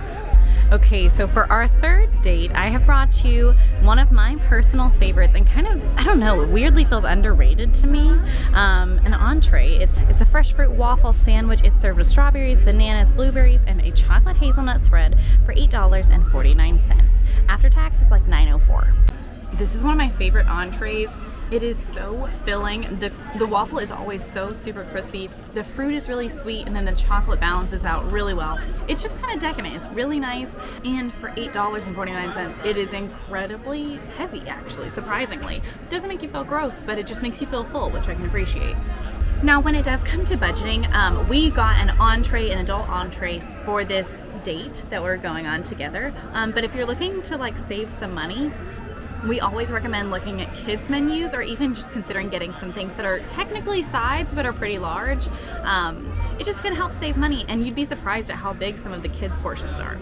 Okay, so for our third date, I have brought you one of my personal favorites and kind of, I don't know, weirdly feels underrated to me. An entree. It's a fresh fruit waffle sandwich. It's served with strawberries, bananas, blueberries, and a chocolate hazelnut spread for $8.49. After tax, it's like $9.04. This is one of my favorite entrees. It is so filling. The waffle is always so super crispy. The fruit is really sweet, and then the chocolate balances out really well. It's just kind of decadent. It's really nice, and for $8.49, it is incredibly heavy, actually, surprisingly. It doesn't make you feel gross, but it just makes you feel full, which I can appreciate. Now, when it does come to budgeting, we got an adult entree for this date that we're going on together. But if you're looking to like save some money, we always recommend looking at kids menus, or even just considering getting some things that are technically sides but are pretty large. It just can help save money, and you'd be surprised at how big some of the kids portions are.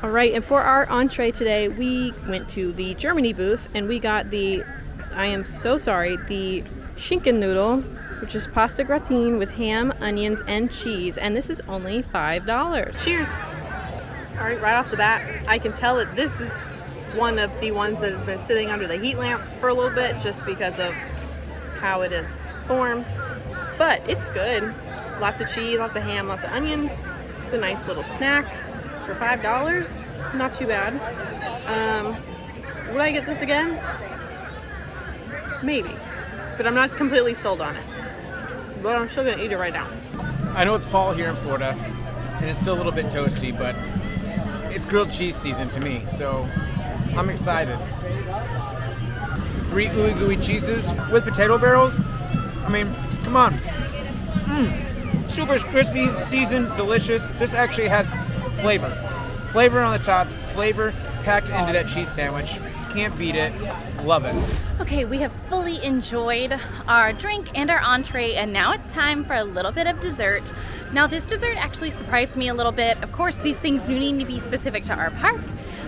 All right, and for our entree today, we went to the Germany booth and we got the Schinken noodle, which is pasta gratin with ham, onions, and cheese, and this is only $5. Cheers. All right, right off the bat, I can tell that this is one of the ones that has been sitting under the heat lamp for a little bit just because of how it is formed, but it's good. Lots of cheese, lots of ham, lots of onions. It's a nice little snack for $5. Not too bad. Would I get this again? Maybe, but I'm not completely sold on it, but I'm still gonna eat it right now.
I know it's fall here in Florida, and it's still a little bit toasty, but it's grilled cheese season to me, so I'm excited. 3 ooey gooey cheeses with potato barrels. I mean, come on. Super crispy, seasoned, delicious. This actually has flavor. Flavor on the tots, flavor packed into that cheese sandwich. Can't beat it. Love it.
Okay, we have fully enjoyed our drink and our entree, and now it's time for a little bit of dessert. Now, this dessert actually surprised me a little bit. Of course, these things do need to be specific to our park,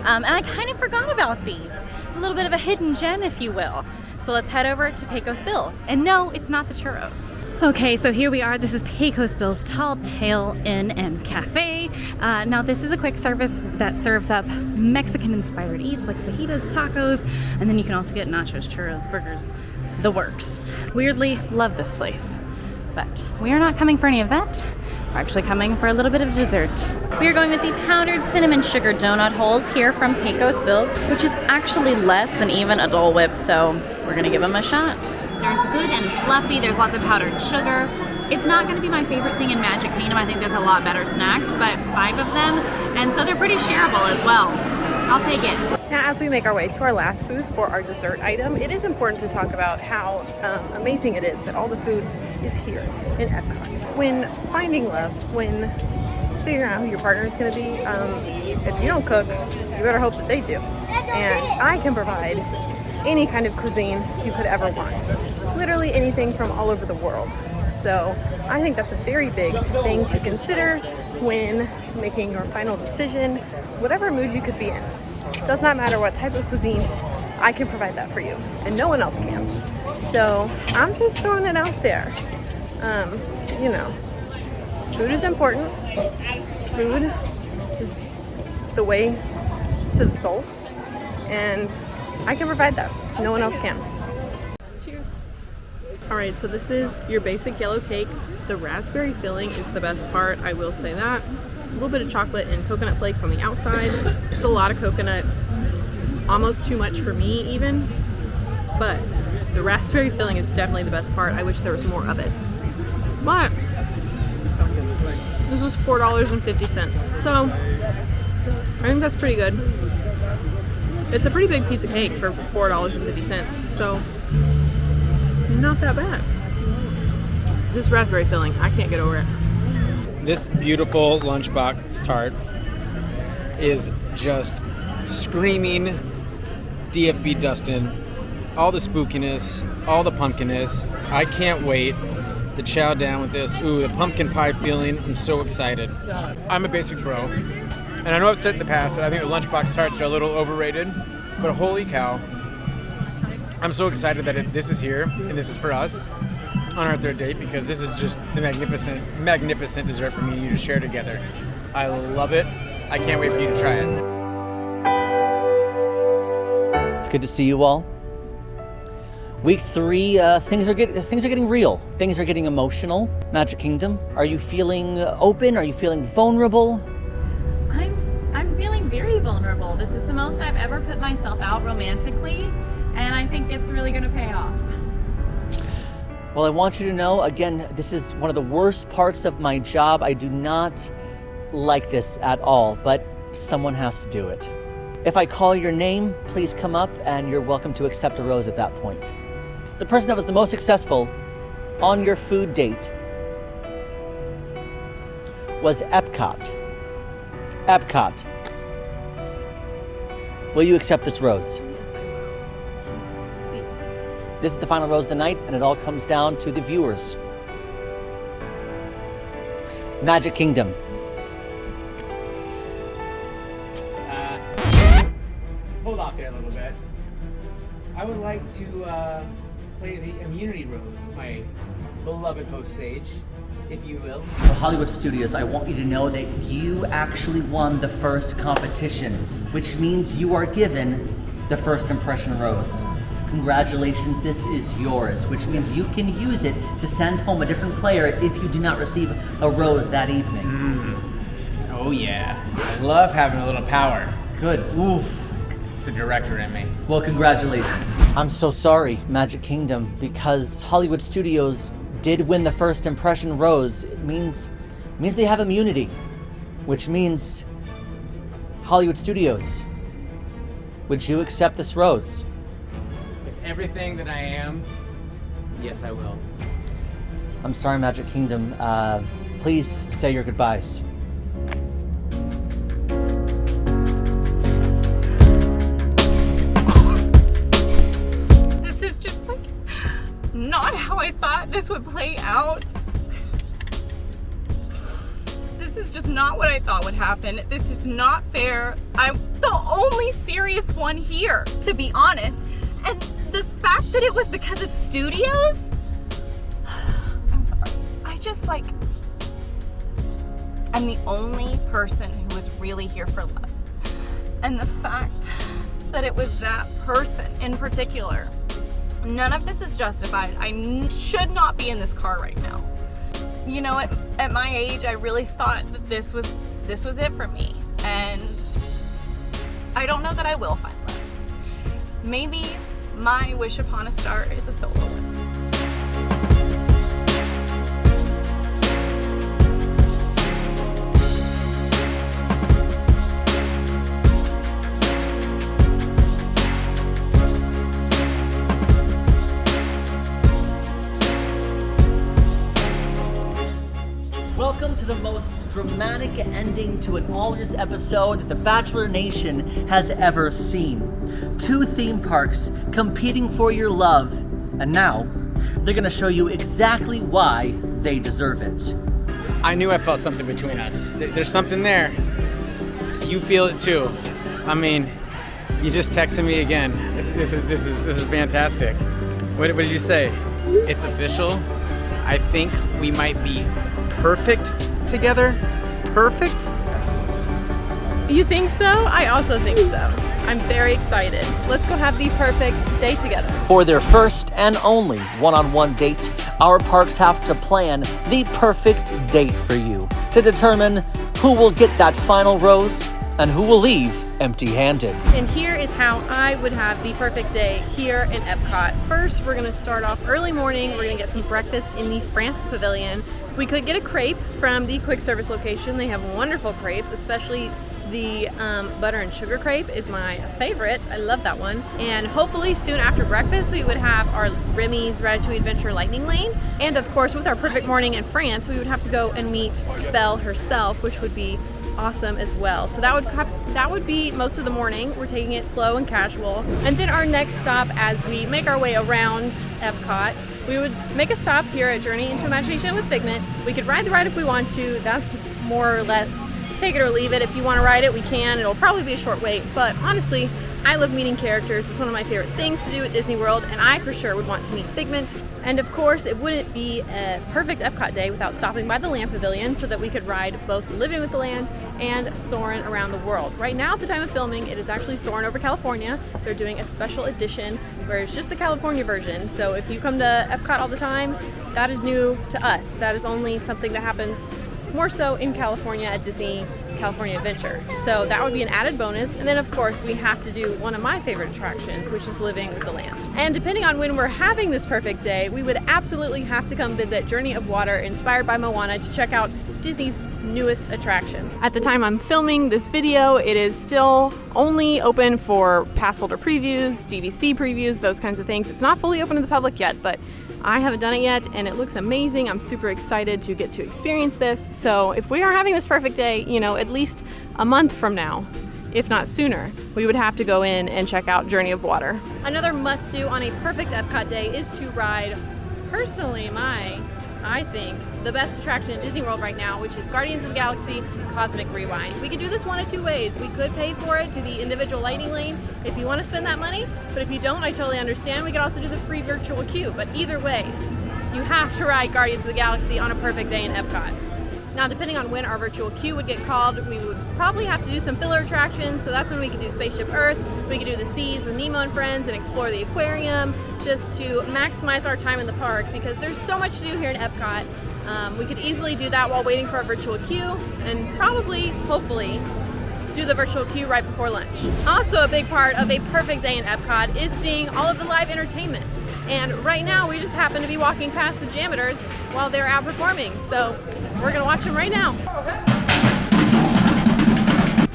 and I kind of forgot about these. A little bit of a hidden gem, if you will. So let's head over to Pecos Bill's. And no, it's not the churros. Okay, so here we are. This is Pecos Bill's Tall Tale Inn and Cafe. Now this is a quick service that serves up Mexican-inspired eats like fajitas, tacos, and then you can also get nachos, churros, burgers, the works. Weirdly, love this place. But we are not coming for any of that. We're actually coming for a little bit of dessert. We are going with the powdered cinnamon sugar donut holes here from Pecos Bill's, which is actually less than even a Dole Whip, so we're gonna give them a shot. They're good and fluffy. There's lots of powdered sugar. It's not going to be my favorite thing in Magic Kingdom. I think there's a lot better snacks, but 5 of them, and so they're pretty shareable as well. I'll take it.
Now, as we make our way to our last booth for our dessert item, it is important to talk about how amazing it is that all the food is here in Epcot. When finding love, when figuring out who your partner is going to be, if you don't cook, you better hope that they do. And I can provide any kind of cuisine you could ever want. Literally anything from all over the world. So I think that's a very big thing to consider when making your final decision. Whatever mood you could be in, does not matter what type of cuisine, I can provide that for you, and no one else can. So I'm just throwing it out there. You know, food is important. Food is the way to the soul, and I can provide that. No one else can. Cheers. All right, so this is your basic yellow cake. The raspberry filling is the best part, I will say that. A little bit of chocolate and coconut flakes on the outside. It's a lot of coconut, almost too much for me even, but the raspberry filling is definitely the best part. I wish there was more of it. But this is $4.50, so I think that's pretty good. It's a pretty big piece of cake for $4.50, so not that bad. This raspberry filling, I can't get over it.
This beautiful lunchbox tart is just screaming DFB Dustin. All the spookiness, all the pumpkinness. I can't wait to chow down with this. Ooh, the pumpkin pie feeling. I'm so excited. I'm a basic bro. And I know I've said in the past that I think the lunchbox tarts are a little overrated, but holy cow, I'm so excited that this is here and this is for us on our third date, because this is just the magnificent dessert for me and you to share together. I love it. I can't wait for you to try it.
It's good to see you all. Week 3, things are getting real. Things are getting emotional. Magic Kingdom, are you feeling open? Are you feeling vulnerable?
I'm feeling very vulnerable. This is the most I've ever put myself out romantically, and I think it's really going to pay off.
Well, I want you to know, again, this is one of the worst parts of my job. I do not like this at all, but someone has to do it. If I call your name, please come up, and you're welcome to accept a rose at that point. The person that was the most successful on your food date was Epcot. Epcot, will you accept this rose?
Yes, I will. See.
This is the final rose of the night, and it all comes down to the viewers. Magic Kingdom.
Hold off there a little bit. I would like to play the immunity rose, my beloved host Sage, if you will.
For Hollywood Studios, I want you to know that you actually won the first competition, which means you are given the first impression rose. Congratulations, this is yours, which means you can use it to send home a different player if you do not receive a rose that evening.
Oh yeah, I love having a little power.
Good. Oof.
It's the director in me.
Well, congratulations. I'm so sorry, Magic Kingdom, because Hollywood Studios did win the first impression rose. It means they have immunity, which means Hollywood Studios, would you accept this rose?
With everything that I am, yes, I will.
I'm sorry, Magic Kingdom. Please say your goodbyes.
This is just like not how I thought this would play out. This is just not what I thought would happen. This is not fair. I'm the only serious one here, to be honest. And the fact that it was because of studios? I'm sorry. I'm the only person who was really here for love. And the fact that it was that person in particular, none of this is justified. I should not be in this car right now. You know, at my age, I really thought that this was it for me. And I don't know that I will find love. Maybe my wish upon a star is a solo one.
Welcome to the most dramatic ending to an AllEars episode that the Bachelor Nation has ever seen. 2 theme parks competing for your love, and now they're gonna show you exactly why they deserve it.
I knew I felt something between us. There's something there. You feel it too. I mean, you just texted me again. This is fantastic. What did you say? It's official. I think we might be perfect together. Perfect?
You think so? I also think so. I'm very excited. Let's go have the perfect day together.
For their first and only one-on-one date, our parks have to plan the perfect date for you to determine who will get that final rose and who will leave empty-handed.
And here is how I would have the perfect day here in Epcot. First, we're gonna start off early morning. We're gonna get some breakfast in the France Pavilion. We could get a crepe from the quick service location. They have wonderful crepes, especially the butter and sugar crepe is my favorite. I love that one. And hopefully soon after breakfast, we would have our Remy's Ratatouille Adventure Lightning Lane. And of course, with our perfect morning in France, we would have to go and meet Belle herself, which would be awesome as well. So that would be most of the morning. We're taking it slow and casual. And then our next stop, as we make our way around Epcot, we would make a stop here at Journey into Imagination with Figment. We could ride the ride if we want to. That's more or less take it or leave it. If you want to ride it, we can. It'll probably be a short wait, but honestly, I love meeting characters. It's one of my favorite things to do at Disney World, and I for sure would want to meet Figment. And of course, it wouldn't be a perfect Epcot day without stopping by the Land Pavilion so that we could ride both Living with the Land and soaring around the world. Right now, at the time of filming, it is actually soaring over California. They're doing a special edition where it's just the California version. So if you come to Epcot all the time, that is new to us. That is only something that happens more so in California at Disney California Adventure. So that would be an added bonus. And then of course we have to do one of my favorite attractions, which is Living with the Land. And depending on when we're having this perfect day, we would absolutely have to come visit Journey of Water inspired by Moana to check out Disney's newest attraction. At the time I'm filming this video, it is still only open for pass holder previews, DVC previews, those kinds of things. It's not fully open to the public yet, but I haven't done it yet and it looks amazing. I'm super excited to get to experience this. So if we are having this perfect day, you know, at least a month from now, if not sooner, we would have to go in and check out Journey of Water. Another must do on a perfect Epcot day is to ride, personally, I think, the best attraction in Disney World right now, which is Guardians of the Galaxy Cosmic Rewind. We could do this one of two ways. We could pay for it, do the individual lightning lane if you want to spend that money, but if you don't, I totally understand. We could also do the free virtual queue, but either way, you have to ride Guardians of the Galaxy on a perfect day in Epcot. Now, depending on when our virtual queue would get called, we would probably have to do some filler attractions, so that's when we could do Spaceship Earth, we could do the Seas with Nemo and Friends and explore the aquarium, just to maximize our time in the park, because there's so much to do here in Epcot. We could easily do that while waiting for our virtual queue, and probably, hopefully, do the virtual queue right before lunch. Also, a big part of a perfect day in Epcot is seeing all of the live entertainment. And right now, we just happen to be walking past the Janitors while they're out performing. So we're gonna watch them right now.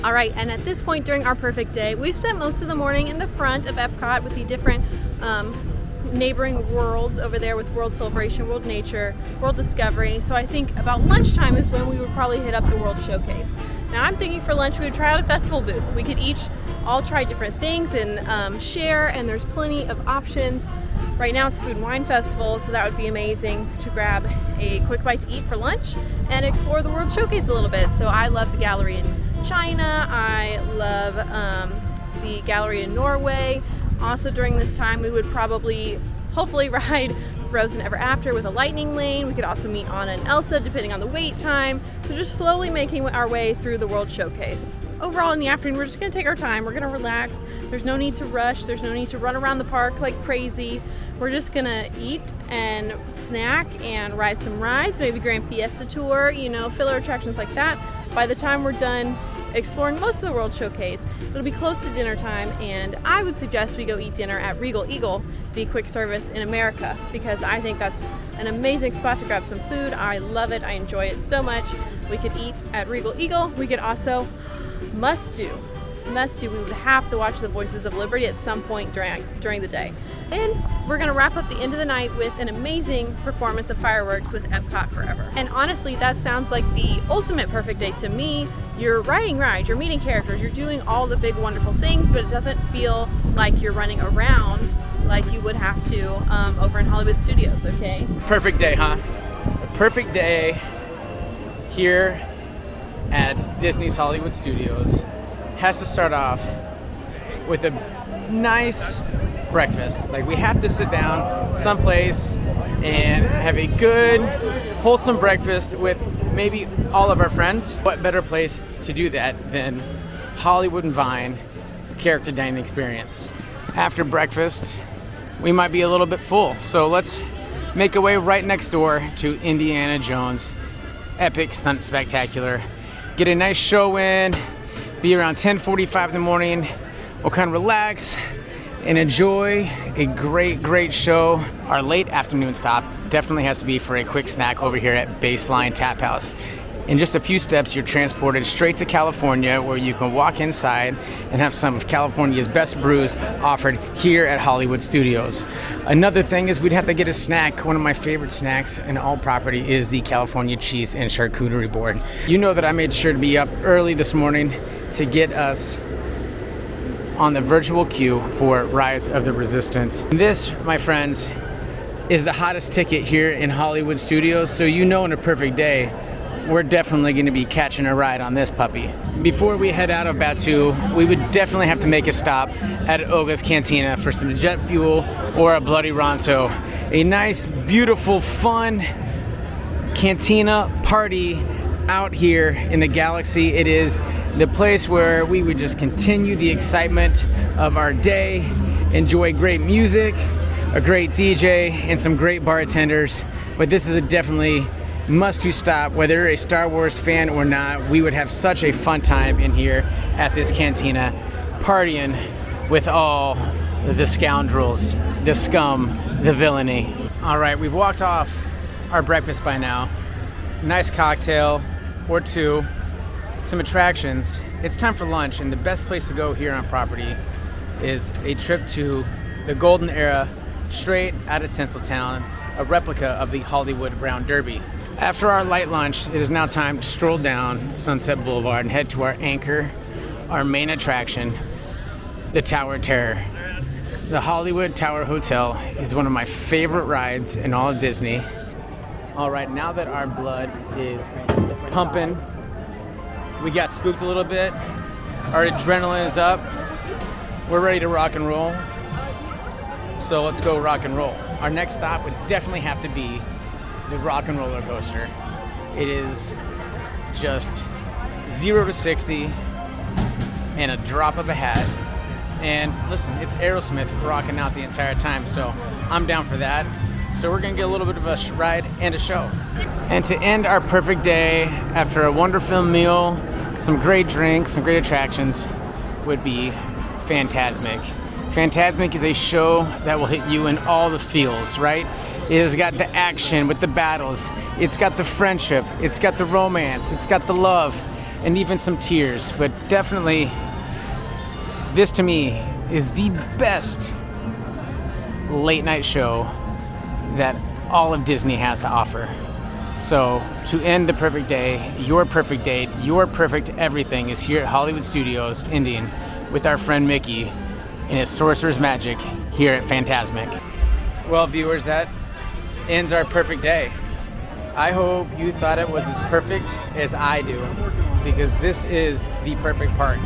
All right, and at this point during our perfect day, we spent most of the morning in the front of Epcot with the different neighboring worlds over there with World Celebration, World Nature, World Discovery. So I think about lunchtime is when we would probably hit up the World Showcase. Now I'm thinking for lunch we would try out a festival booth. We could each all try different things and share, and there's plenty of options. Right now it's Food and Wine Festival, so that would be amazing to grab a quick bite to eat for lunch and explore the World Showcase a little bit. So I love the gallery in China, I love the gallery in Norway. Also during this time we would probably, hopefully, ride Frozen Ever After with a lightning lane. We could also meet Anna and Elsa depending on the wait time. So just slowly making our way through the World Showcase. Overall in the afternoon, we're just gonna take our time. We're gonna relax. There's no need to rush. There's no need to run around the park like crazy. We're just gonna eat and snack and ride some rides, maybe Grand Fiesta Tour, you know, filler attractions like that. By the time we're done exploring most of the World Showcase, it'll be close to dinner time, and I would suggest we go eat dinner at Regal Eagle, the quick service in America, because I think that's an amazing spot to grab some food. I love it. I enjoy it so much. We could eat at Regal Eagle. We could also must do, we would have to watch the Voices of Liberty at some point during the day. And we're gonna wrap up the end of the night with an amazing performance of fireworks with Epcot Forever. And honestly, that sounds like the ultimate perfect day to me. You're riding rides, you're meeting characters, you're doing all the big wonderful things, but it doesn't feel like you're running around like you would have to over in Hollywood Studios, okay?
Perfect day, huh? A perfect day here at Disney's Hollywood Studios has to start off with a nice breakfast. Like, we have to sit down someplace and have a good, wholesome breakfast with maybe all of our friends. What better place to do that than Hollywood and Vine character dining experience? After breakfast, we might be a little bit full, so let's make our way right next door to Indiana Jones Epic Stunt Spectacular. Get a nice show in, be around 10:45 in the morning. We'll kind of relax and enjoy a great show. Our late afternoon stop definitely has to be for a quick snack over here at Baseline Tap House. In just a few steps, you're transported straight to California, where you can walk inside and have some of California's best brews offered here at Hollywood Studios. Another thing is we'd have to get a snack. One of my favorite snacks in all property is the California Cheese and Charcuterie Board. You know that I made sure to be up early this morning to get us on the virtual queue for Rise of the Resistance. This, my friends, is the hottest ticket here in Hollywood Studios, so you know in a perfect day, we're definitely going to be catching a ride on this puppy. Before we head out of Batuu, we would definitely have to make a stop at Oga's Cantina for some jet fuel or a Bloody Ronto. A nice, beautiful, fun cantina party out here in the galaxy. It is the place where we would just continue the excitement of our day, enjoy great music, a great DJ, and some great bartenders. But this is a definitely must-do stop. Whether you're a Star Wars fan or not, we would have such a fun time in here at this cantina, partying with all the scoundrels, the scum, the villainy. All right, we've walked off our breakfast by now. Nice cocktail or two, some attractions. It's time for lunch, and the best place to go here on property is a trip to the Golden Era, straight out of Tinseltown, a replica of the Hollywood Round Derby. After our light lunch, it is now time to stroll down Sunset Boulevard and head to our anchor, our main attraction, the Tower of Terror. The Hollywood Tower Hotel is one of my favorite rides in all of Disney. All right, now that our blood is pumping, we got spooked a little bit, our adrenaline is up, we're ready to rock and roll. So let's go rock and roll. Our next stop would definitely have to be the Rock and Roller Coaster. It is just 0 to 60 and a drop of a hat. And listen, it's Aerosmith rocking out the entire time, so I'm down for that. So we're gonna get a little bit of a ride and a show. And to end our perfect day, after a wonderful meal, some great drinks, some great attractions, would be Fantasmic. Fantasmic is a show that will hit you in all the feels, right? It has got the action with the battles, it's got the friendship, it's got the romance, it's got the love, and even some tears. But definitely, this to me is the best late night show that all of Disney has to offer. So to end the perfect day, your perfect date, your perfect everything is here at Hollywood Studios, Indian, with our friend Mickey and his Sorcerer's Magic here at Fantasmic. Well, viewers, that ends our perfect day. I hope you thought it was as perfect as I do, because this is the perfect park.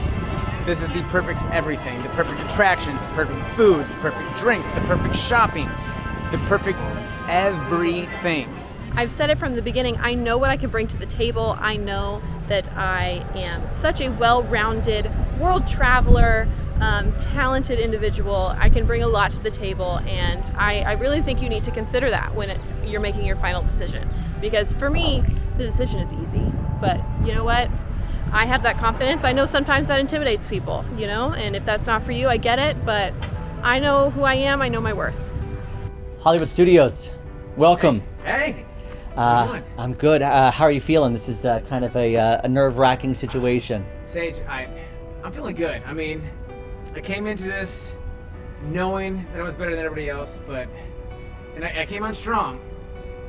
This is the perfect everything, the perfect attractions, the perfect food, the perfect drinks, the perfect shopping, the perfect everything.
I've said it from the beginning, I know what I can bring to the table. I know that I am such a well-rounded world traveler, talented individual. I can bring a lot to the table, and I really think you need to consider that when you're making your final decision. Because for me, the decision is easy, but you know what? I have that confidence. I know sometimes that intimidates people, you know, and if that's not for you, I get it, but I know who I am, I know my worth.
Hollywood Studios, welcome.
Hey. How you doing?
I'm good. How are you feeling? This is kind of a nerve-wracking situation.
Sage, I'm feeling good. I mean, I came into this knowing that I was better than everybody else, and I came on strong.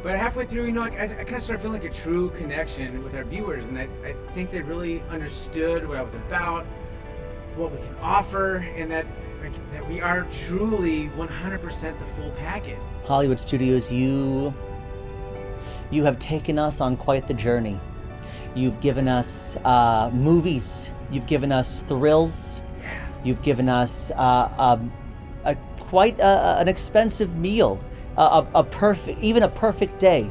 But halfway through, you know, I kind of started feeling like a true connection with our viewers, and I think they really understood what I was about, what we can offer, and that we are truly 100% the full package.
Hollywood Studios, you have taken us on quite the journey. You've given us movies. You've given us thrills.
Yeah.
You've given us quite an expensive meal. A perfect day.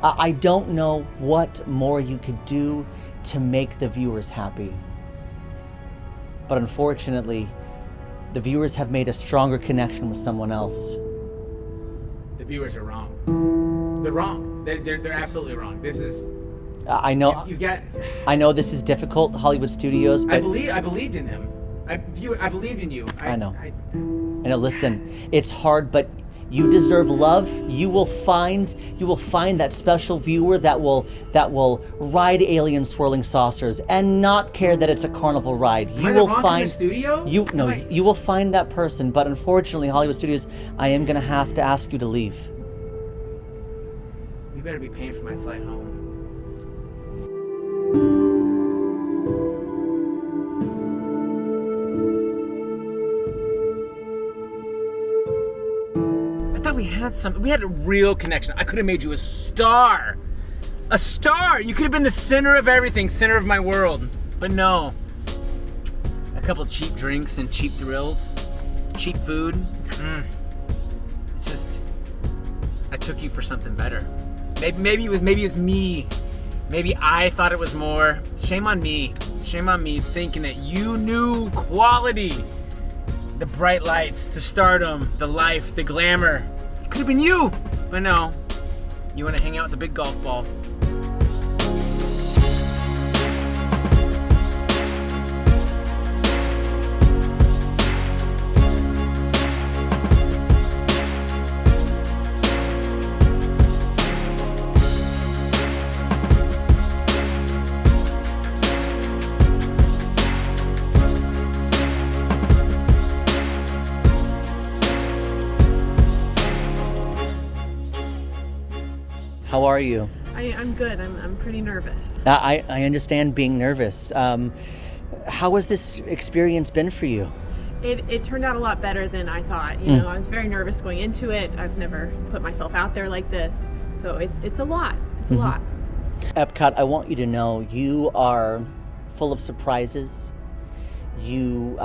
I don't know what more you could do to make the viewers happy. But unfortunately, the viewers have made a stronger connection with someone else.
The viewers are wrong. They're wrong. They're absolutely wrong. This is.
I know.
You've got.
I know this is difficult, Hollywood Studios, but
I believed in them. I believed in you.
I know. I know. Listen, it's hard, but you deserve love. You will find that special viewer that will ride alien swirling saucers and not care that it's a carnival ride. You will find
studio?
You will find that person, but unfortunately, Hollywood Studios, I am gonna have to ask you to leave.
You better be paying for my flight home. We had a real connection. I could have made you a star. A star! You could have been the center of everything, center of my world. But no. A couple cheap drinks and cheap thrills. Cheap food. I took you for something better. Maybe it was me Maybe I thought it was more. Shame on me. Shame on me thinking that you knew quality. The bright lights, the stardom, the life, the glamour. It could have been you. But no, you want to hang out with the big golf ball.
How are you?
I'm good. I'm pretty nervous.
I understand being nervous. How has this experience been for you?
It turned out a lot better than I thought. You know, I was very nervous going into it. I've never put myself out there like this, so it's a lot. It's a lot.
Epcot, I want you to know you are full of surprises. You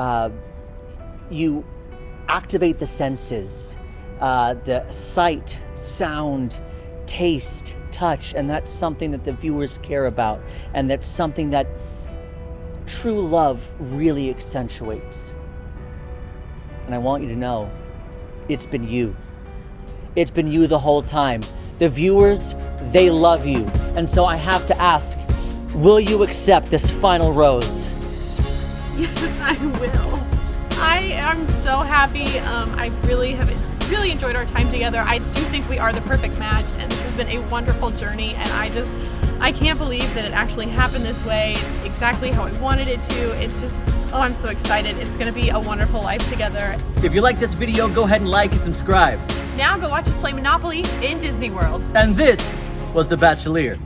activate the senses, the sight, sound, taste, touch, and that's something that the viewers care about, and that's something that true love really accentuates. And I want you to know it's been you. It's been you the whole time. The viewers, they love you. And so I have to ask, will you accept this final rose?
Yes, I will. I am so happy. I really enjoyed our time together. I do think we are the perfect match, and this has been a wonderful journey, and I can't believe that it actually happened this way, exactly how I wanted it to. It's just, oh, I'm so excited. It's gonna be a wonderful life together.
If you like this video, go ahead and like and subscribe.
Now go watch us play Monopoly in Disney World.
And this was the BachelEAR.